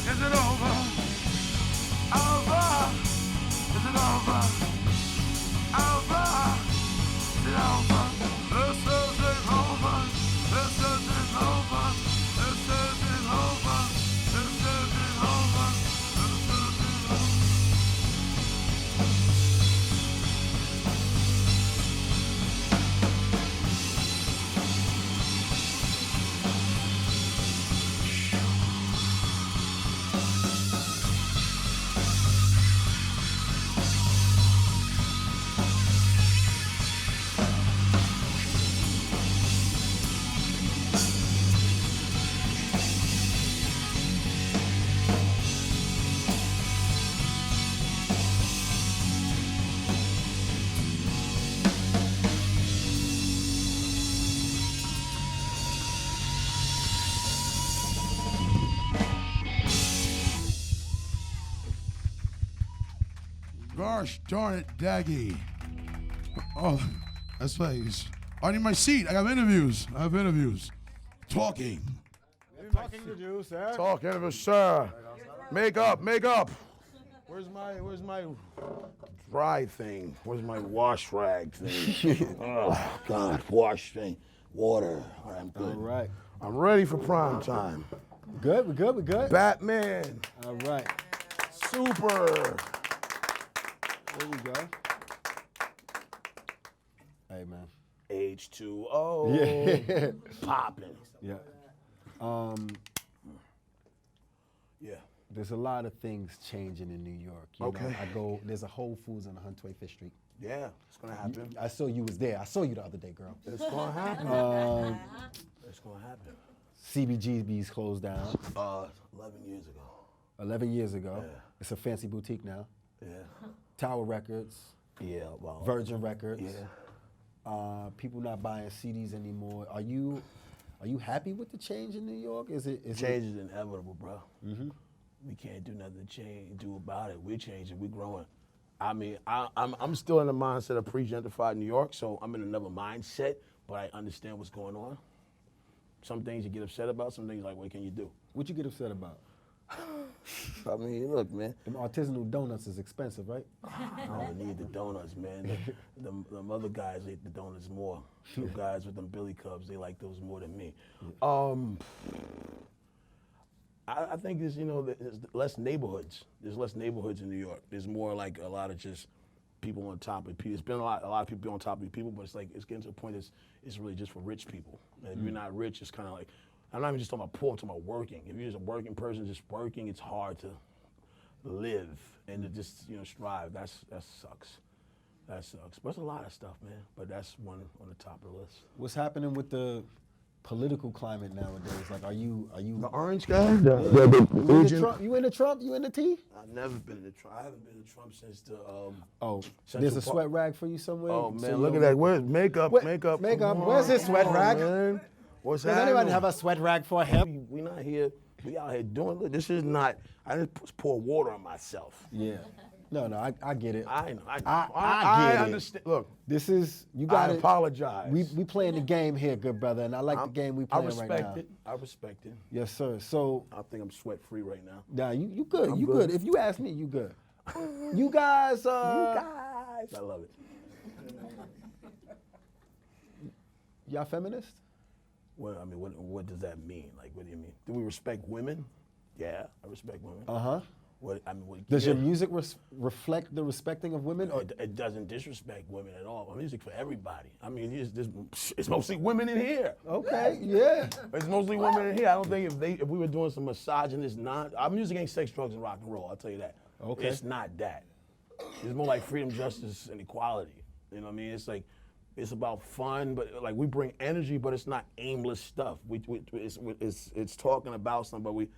[SPEAKER 3] Is it over? Over. Is it over? Over. Is it over? This isn't over. This isn't over. This isn't over. This isn't over. This isn't over. Gosh darn it, Daggy. Oh, that's right. I need my seat. I have interviews. Talking.
[SPEAKER 1] Talking to you, sir.
[SPEAKER 2] Talking to sir. Make up. Where's my dry thing? Where's my wash rag thing? Oh, God, wash thing. Water. All right, I'm good.
[SPEAKER 1] All right.
[SPEAKER 2] I'm ready for prime time.
[SPEAKER 1] We good.
[SPEAKER 2] Batman.
[SPEAKER 1] All right.
[SPEAKER 2] Super.
[SPEAKER 1] There we go. Hey, man.
[SPEAKER 2] H2O.
[SPEAKER 1] Yeah.
[SPEAKER 2] Popping.
[SPEAKER 1] Yeah.
[SPEAKER 2] Yeah.
[SPEAKER 1] There's a lot of things changing in New York. You know, there's a Whole Foods on 125th Street.
[SPEAKER 2] Yeah, it's gonna happen.
[SPEAKER 1] I saw you was there. I saw you the other day, girl.
[SPEAKER 2] It's gonna happen. It's gonna happen.
[SPEAKER 1] CBGB's closed down.
[SPEAKER 2] 11 years ago.
[SPEAKER 1] 11 years ago.
[SPEAKER 2] Yeah.
[SPEAKER 1] It's a fancy boutique now.
[SPEAKER 2] Yeah.
[SPEAKER 1] Tower Records.
[SPEAKER 2] Yeah, well.
[SPEAKER 1] Virgin Records.
[SPEAKER 2] Yeah.
[SPEAKER 1] People not buying CDs anymore. Are you happy with the change in New York?
[SPEAKER 2] Change is inevitable, bro. Mm-hmm. We can't do nothing to do about it. We're changing. We're growing. I mean, I'm still in the mindset of pre-gentrified New York, so I'm in another mindset. But I understand what's going on. Some things you get upset about. Some things like, what can you do?
[SPEAKER 1] What you get upset about?
[SPEAKER 2] I mean, look, man.
[SPEAKER 1] Them artisanal donuts is expensive, right?
[SPEAKER 2] I don't need the donuts, man. Them other guys ate the donuts more. The guys with them Billy Cubs, they like those more than me. I think there's less neighborhoods. There's less neighborhoods in New York. There's more like a lot of just people on top of people. It's been a lot of people on top of people, but it's like it's getting to a point it's really just for rich people. And if you're not rich, it's kind of like, I'm not even just talking about poor, I'm talking about working. If you're just a working person, just working, it's hard to live and to just strive. That sucks. That sucks. But it's a lot of stuff, man. But that's one on the top of the list.
[SPEAKER 1] What's happening with the political climate nowadays? Like, are you
[SPEAKER 2] The orange guy?
[SPEAKER 1] you into Trump? You into Trump? You into T?
[SPEAKER 2] I've never been to Trump. I haven't been to Trump since the
[SPEAKER 1] Oh,
[SPEAKER 2] Central
[SPEAKER 1] there's a
[SPEAKER 2] Park.
[SPEAKER 1] sweat rag for you somewhere.
[SPEAKER 2] Oh man,
[SPEAKER 1] So
[SPEAKER 2] look
[SPEAKER 1] you
[SPEAKER 2] at that. Where's makeup?
[SPEAKER 1] What-
[SPEAKER 2] Makeup.
[SPEAKER 1] makeup.
[SPEAKER 2] Come
[SPEAKER 1] Where's his
[SPEAKER 2] on,
[SPEAKER 1] sweat
[SPEAKER 2] come on,
[SPEAKER 1] rag?
[SPEAKER 2] man. What's
[SPEAKER 1] Does
[SPEAKER 2] happening?
[SPEAKER 1] anybody have a sweat rag for him?
[SPEAKER 2] We not here. We out here doing. Look, this is not. I just pour water on myself.
[SPEAKER 1] Yeah. No, I get it.
[SPEAKER 2] I know.
[SPEAKER 1] I get it.
[SPEAKER 2] understand. Look,
[SPEAKER 1] This is you
[SPEAKER 2] I
[SPEAKER 1] got it.
[SPEAKER 2] apologize.
[SPEAKER 1] We playing the game here, good brother, and I like the game we
[SPEAKER 2] I
[SPEAKER 1] playing
[SPEAKER 2] respect
[SPEAKER 1] right now.
[SPEAKER 2] it. I respect it.
[SPEAKER 1] Yes, sir. So
[SPEAKER 2] I think I'm sweat free right now.
[SPEAKER 1] now you good.
[SPEAKER 2] I'm
[SPEAKER 1] You
[SPEAKER 2] good.
[SPEAKER 1] good. If you ask me, you good. You guys.
[SPEAKER 2] Guys, I love it.
[SPEAKER 1] Y'all feminist?
[SPEAKER 2] Well, I mean, what does that mean? Like, what do you mean? Do we respect women? Yeah, I respect women.
[SPEAKER 1] Uh-huh.
[SPEAKER 2] What I mean, what,
[SPEAKER 1] Does
[SPEAKER 2] yeah.
[SPEAKER 1] your music reflect the respecting of women? Or
[SPEAKER 2] It doesn't disrespect women at all. My music for everybody. I mean, it's mostly women in here.
[SPEAKER 1] okay, yeah.
[SPEAKER 2] It's mostly women in here. I don't think if we were doing some misogynist, our music ain't sex, drugs, and rock and roll. I'll tell you that.
[SPEAKER 1] Okay.
[SPEAKER 2] It's not that. It's more like freedom, justice, and equality. You know what I mean? It's like, it's about fun, but like we bring energy, but it's not aimless stuff. It's talking about something, but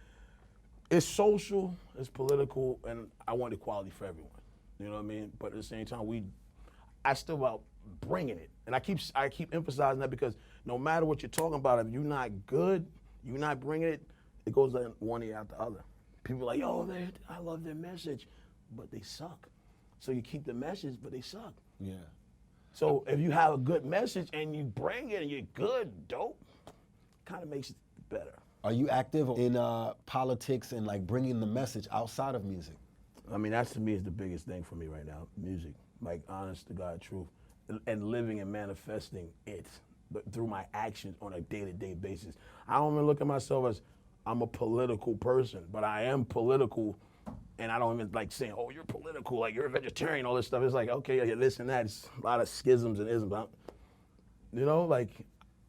[SPEAKER 2] it's social, it's political, and I want equality for everyone. You know what I mean? But at the same time, I still about bringing it, and I keep emphasizing that because no matter what you're talking about, if you're not good, you're not bringing it, it goes in one ear out the other. People are like, yo, I love their message, but they suck. So you keep the message, but they suck.
[SPEAKER 1] Yeah.
[SPEAKER 2] So if you have a good message and you bring it and you're good, dope, kind of makes it better.
[SPEAKER 1] Are you active in politics and like bringing the message outside of music?
[SPEAKER 2] I mean, that to me is the biggest thing for me right now, music. Like, honest to God truth. And living and manifesting it but through my actions on a day-to-day basis. I don't even look at myself as I'm a political person, but I am political, and I don't even like saying, oh, you're political, like you're a vegetarian, all this stuff. It's like, okay, yeah, this and that. It's a lot of schisms and isms. You know, like,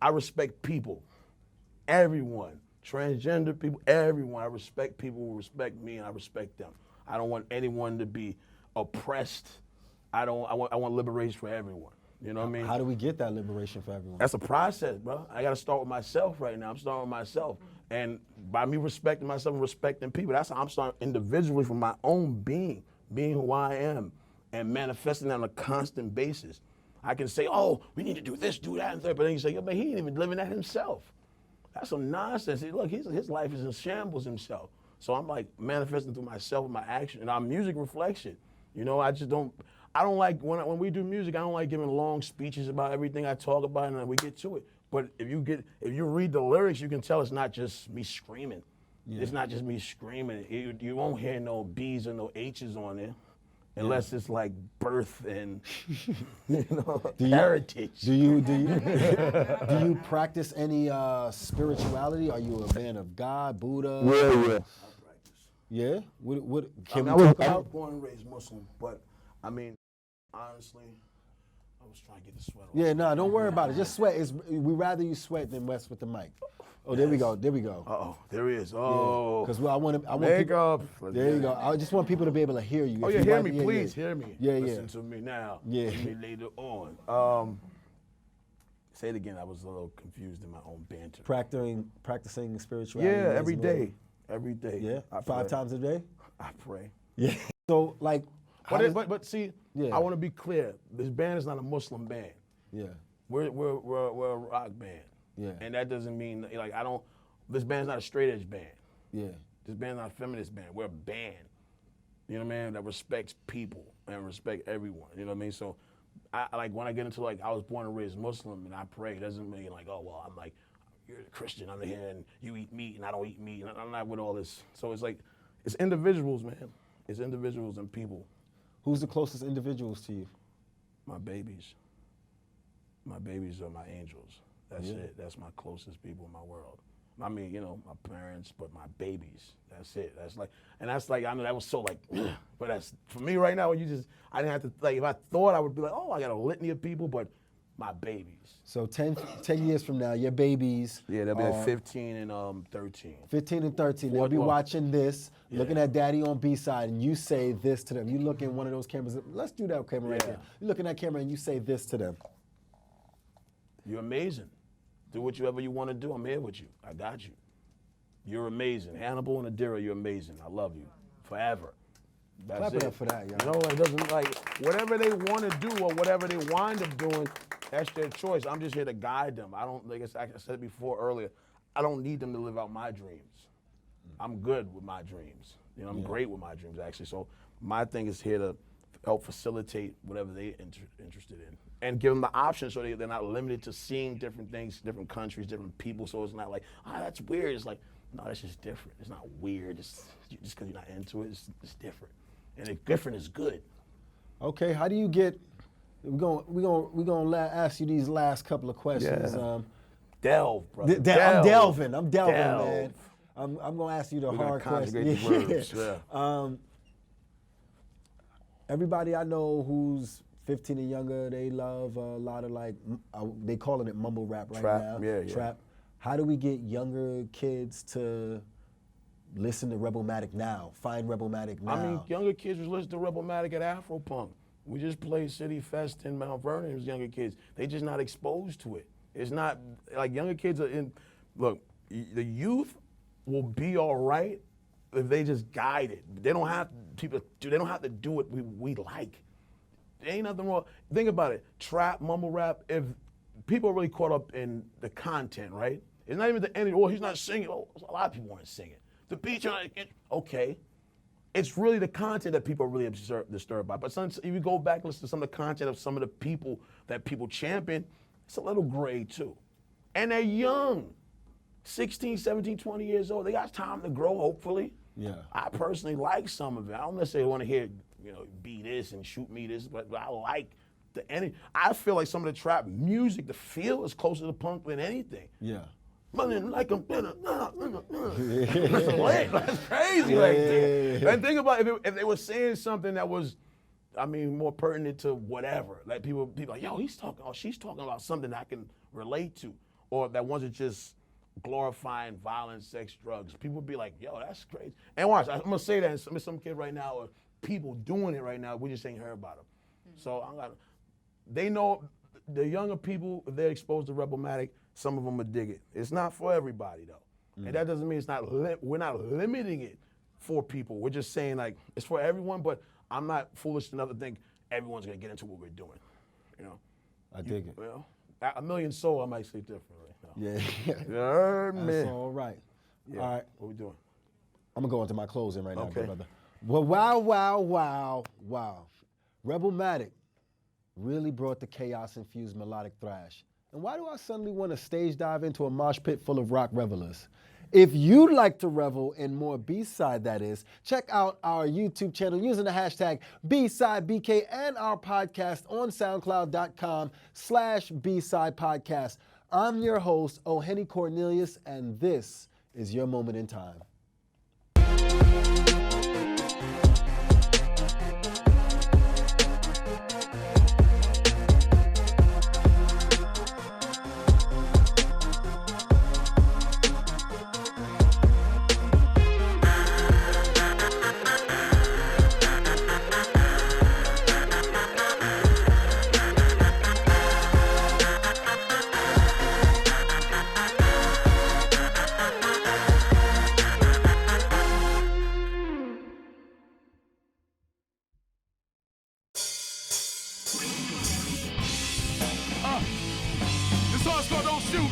[SPEAKER 2] I respect people, everyone, transgender people, everyone. I respect people who respect me, and I respect them. I don't want anyone to be oppressed. I want liberation for everyone. You know what I mean?
[SPEAKER 1] How do we get that liberation for everyone?
[SPEAKER 2] That's a process, bro. I gotta start with myself right now. I'm starting with myself. And by me respecting myself and respecting people, that's how I'm starting individually from my own being who I am, and manifesting that on a constant basis. I can say, oh, we need to do this, do that, and that, but then you say, yo, man, he ain't even living that himself. That's some nonsense. Look, his life is in shambles himself. So I'm like manifesting through myself and my action, and our music reflection. You know, I don't like, when we do music, I don't like giving long speeches about everything I talk about, and then we get to it. But if you read the lyrics, you can tell it's not just me screaming. Yeah. It's not just me screaming. You won't hear no B's or no H's on there, unless it's like birth and heritage.
[SPEAKER 1] Do you practice any spirituality? Are you a man of God, Buddha?
[SPEAKER 2] Yeah. I practice.
[SPEAKER 1] Yeah? What can
[SPEAKER 2] I
[SPEAKER 1] we talk
[SPEAKER 2] was
[SPEAKER 1] about?
[SPEAKER 2] born and raised Muslim, but I mean, honestly, I was trying to get the sweat off.
[SPEAKER 1] Yeah, no, don't worry about it. Just sweat. We rather you sweat than West with the mic. Oh, there we go. There we go.
[SPEAKER 2] Uh-oh, there he is. Oh.
[SPEAKER 1] Because I want
[SPEAKER 2] Makeup.
[SPEAKER 1] people. There you go. I just want people to be able to hear you.
[SPEAKER 2] Oh,
[SPEAKER 1] If
[SPEAKER 2] yeah,
[SPEAKER 1] you
[SPEAKER 2] hear
[SPEAKER 1] might-
[SPEAKER 2] me, please, hear me.
[SPEAKER 1] Yeah,
[SPEAKER 2] Listen to me now.
[SPEAKER 1] Yeah.
[SPEAKER 2] Me later on. Say it again, I was a little confused in my own banter.
[SPEAKER 1] Practicing spirituality.
[SPEAKER 2] Yeah,
[SPEAKER 1] as
[SPEAKER 2] every
[SPEAKER 1] well.
[SPEAKER 2] day. Every day.
[SPEAKER 1] Yeah,
[SPEAKER 2] I
[SPEAKER 1] 5
[SPEAKER 2] pray.
[SPEAKER 1] times a day.
[SPEAKER 2] I pray.
[SPEAKER 1] Yeah. So like, how does-
[SPEAKER 2] But see,
[SPEAKER 1] Yeah.
[SPEAKER 2] I want to be clear. This band is not a Muslim band.
[SPEAKER 1] yeah,
[SPEAKER 2] We're a rock band.
[SPEAKER 1] Yeah.
[SPEAKER 2] And that doesn't mean like this band's not a straight edge band.
[SPEAKER 1] yeah,
[SPEAKER 2] This band's not a feminist band. We're a band. You know what I mean? That respects people and respect everyone. You know what I mean? So I like when I get into like I was born and raised Muslim and I pray, it doesn't mean like, oh well, I'm like, you're a Christian, I'm here and you eat meat and I don't eat meat. And I'm not with all this. So it's like it's individuals, man. It's individuals and people.
[SPEAKER 1] Who's the closest individuals to you?
[SPEAKER 2] My babies. My babies are my angels. That's it. That's my closest people in my world. I mean, you know, my parents, but my babies. That's it. That's like, I know that was so like, but that's, for me right now, I didn't have to, like, if I thought I would be like, oh, I got a litany of people, but my babies.
[SPEAKER 1] So 10 years from now, your babies.
[SPEAKER 2] Yeah, they'll be like 15 and 13.
[SPEAKER 1] 15 and 13, they'll be watching this, looking at Daddy on B-side, and you say this to them. You look in one of those cameras. Let's do that camera right there. You look in that camera and you say this to them.
[SPEAKER 2] You're amazing. Do whatever you want to do. I'm here with you. I got you. You're amazing. Hannibal and Adira, you're amazing. I love you. Forever. That's
[SPEAKER 1] Clap it up for that, yo.
[SPEAKER 2] You know, it doesn't like, whatever they want to do or whatever they wind up doing, that's their choice. I'm just here to guide them. I don't, like I said before earlier, I don't need them to live out my dreams. I'm good with my dreams. You know, I'm great with my dreams, actually. So my thing is here to help facilitate whatever they're interested in. And give them the option so they're not limited to seeing different things, different countries, different people. So it's not like, that's weird. It's like, no, that's just different. It's not weird. It's just because you're not into it, it's different. And if different is good.
[SPEAKER 1] Okay, how do you get? We're gonna ask you these last couple of questions.
[SPEAKER 2] Yeah. Delve, brother.
[SPEAKER 1] I'm delving, man.
[SPEAKER 2] Delve.
[SPEAKER 1] I'm gonna ask you the
[SPEAKER 2] We're
[SPEAKER 1] hard
[SPEAKER 2] gonna
[SPEAKER 1] questions.
[SPEAKER 2] conjugate the verbs.
[SPEAKER 1] Everybody I know who's 15 and younger, they love a lot of like they calling it mumble rap right now. Trap. How do we get younger kids to listen to Rebelmatic now? Find Rebelmatic now.
[SPEAKER 2] I mean, younger kids was listening to Rebelmatic at Afropunk. We just played City Fest in Mount Vernon. It was younger kids. They just not exposed to it. It's not like younger kids are in. Look, the youth will be all right if they just guide it. They don't have They don't have to do what we like. There ain't nothing wrong. Think about it. Trap, mumble rap. If people are really caught up in the content, right? It's not even the end. Well, he's not singing. Oh, a lot of people want to sing it. The beats are okay. It's really the content that people are really disturbed by. But if you go back and listen to some of the content of some of the people that people champion, it's a little gray too. And they're young, 16, 17, 20 years old. They got time to grow, hopefully.
[SPEAKER 1] Yeah.
[SPEAKER 2] I personally like some of it. I don't necessarily want to hear, be this and shoot me this, but I like the energy. I feel like some of the trap music, the feel is closer to punk than anything.
[SPEAKER 1] Yeah.
[SPEAKER 2] Like I'm that's crazy right there. And think about if they were saying something that was, more pertinent to whatever. Like people like, yo, she's talking about something I can relate to, or that wasn't just glorifying violence, sex, drugs. People would be like, yo, that's crazy. And watch, I'm gonna say that, and some kid right now, or people doing it right now, we just ain't heard about them. So they know the younger people, if they're exposed to Rebelmatic, some of them will dig it. It's not for everybody though. And that doesn't mean we're not limiting it for people. We're just saying like, it's for everyone, but I'm not foolish enough to think everyone's gonna get into what we're doing.
[SPEAKER 1] I dig it.
[SPEAKER 2] Well, a million soul, I might say differently.
[SPEAKER 1] Yeah.
[SPEAKER 2] Man.
[SPEAKER 1] That's all right.
[SPEAKER 2] Yeah.
[SPEAKER 1] All right.
[SPEAKER 2] What we doing?
[SPEAKER 1] I'm gonna go into my closing right now,
[SPEAKER 2] Okay.
[SPEAKER 1] brother. Well, wow. Rebelmatic really brought the chaos-infused melodic thrash. And why do I suddenly want to stage dive into a mosh pit full of rock revelers? If you'd like to revel in more B-side, that is, check out our YouTube channel using the hashtag BSideBK and our podcast on SoundCloud.com/B-Side Podcast. I'm your host, Ohene Cornelius, and this is your moment in time.
[SPEAKER 3] This horse go don't shoot.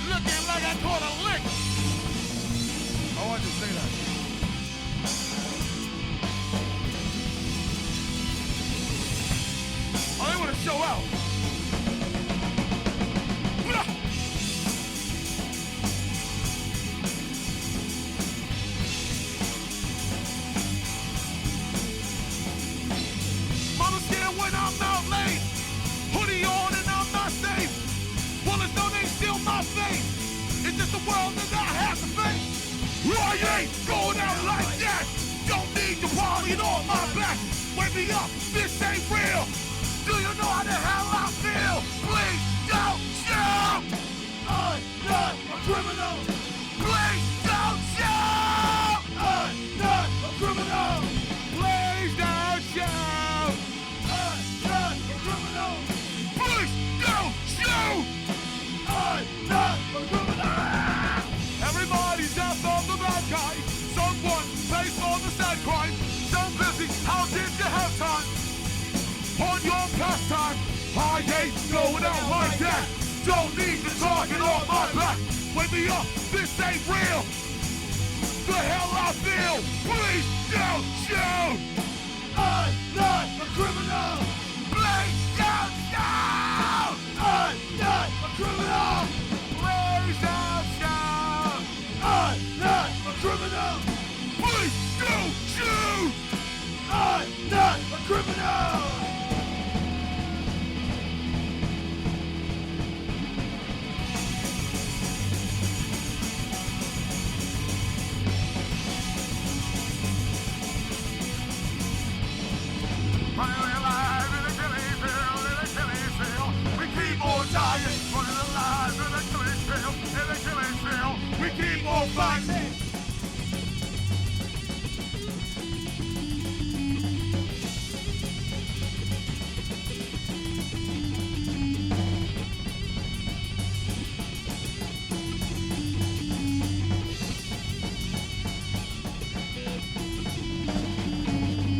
[SPEAKER 3] Looking like I caught a lick. I wanted to say that. Oh, they want to show out. Mama scared when I'm out late. Hoodie on and I'm not safe. Bullets don't ain't steal my face. It's just the world that I have to face. I ain't going out like that. Don't need to party on my back. Wake me up, this ain't real. Do you wanna know how the hell I feel? Please don't shoot! I'm not a criminal! Please don't shoot! I'm not a criminal! Please don't shoot! I'm not a criminal! Please don't shoot! I'm not a criminal! Everybody's after the bad guy. Someone pays for the sad crime. So busy, how did you have time? On your pastime, I ain't going out like that. Don't need the target on my back. Wake me up, this ain't real. The hell I feel, please don't shoot. I'm not a criminal. Please don't shoot. I'm not a criminal. Please don't shoot. I'm not a criminal. Please don't shoot. I'm not a criminal. Running alive in a killing field, in a killing field. We keep on dying, running alive in a killing field, in a killing field. We keep on fighting.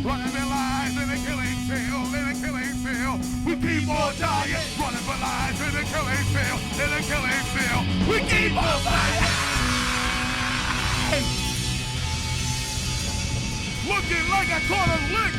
[SPEAKER 3] Running alive in a killing field, in a killing field. We keep on dying, running for life in a killing field, in a killing field. We keep on fighting. Looking like I caught a lick.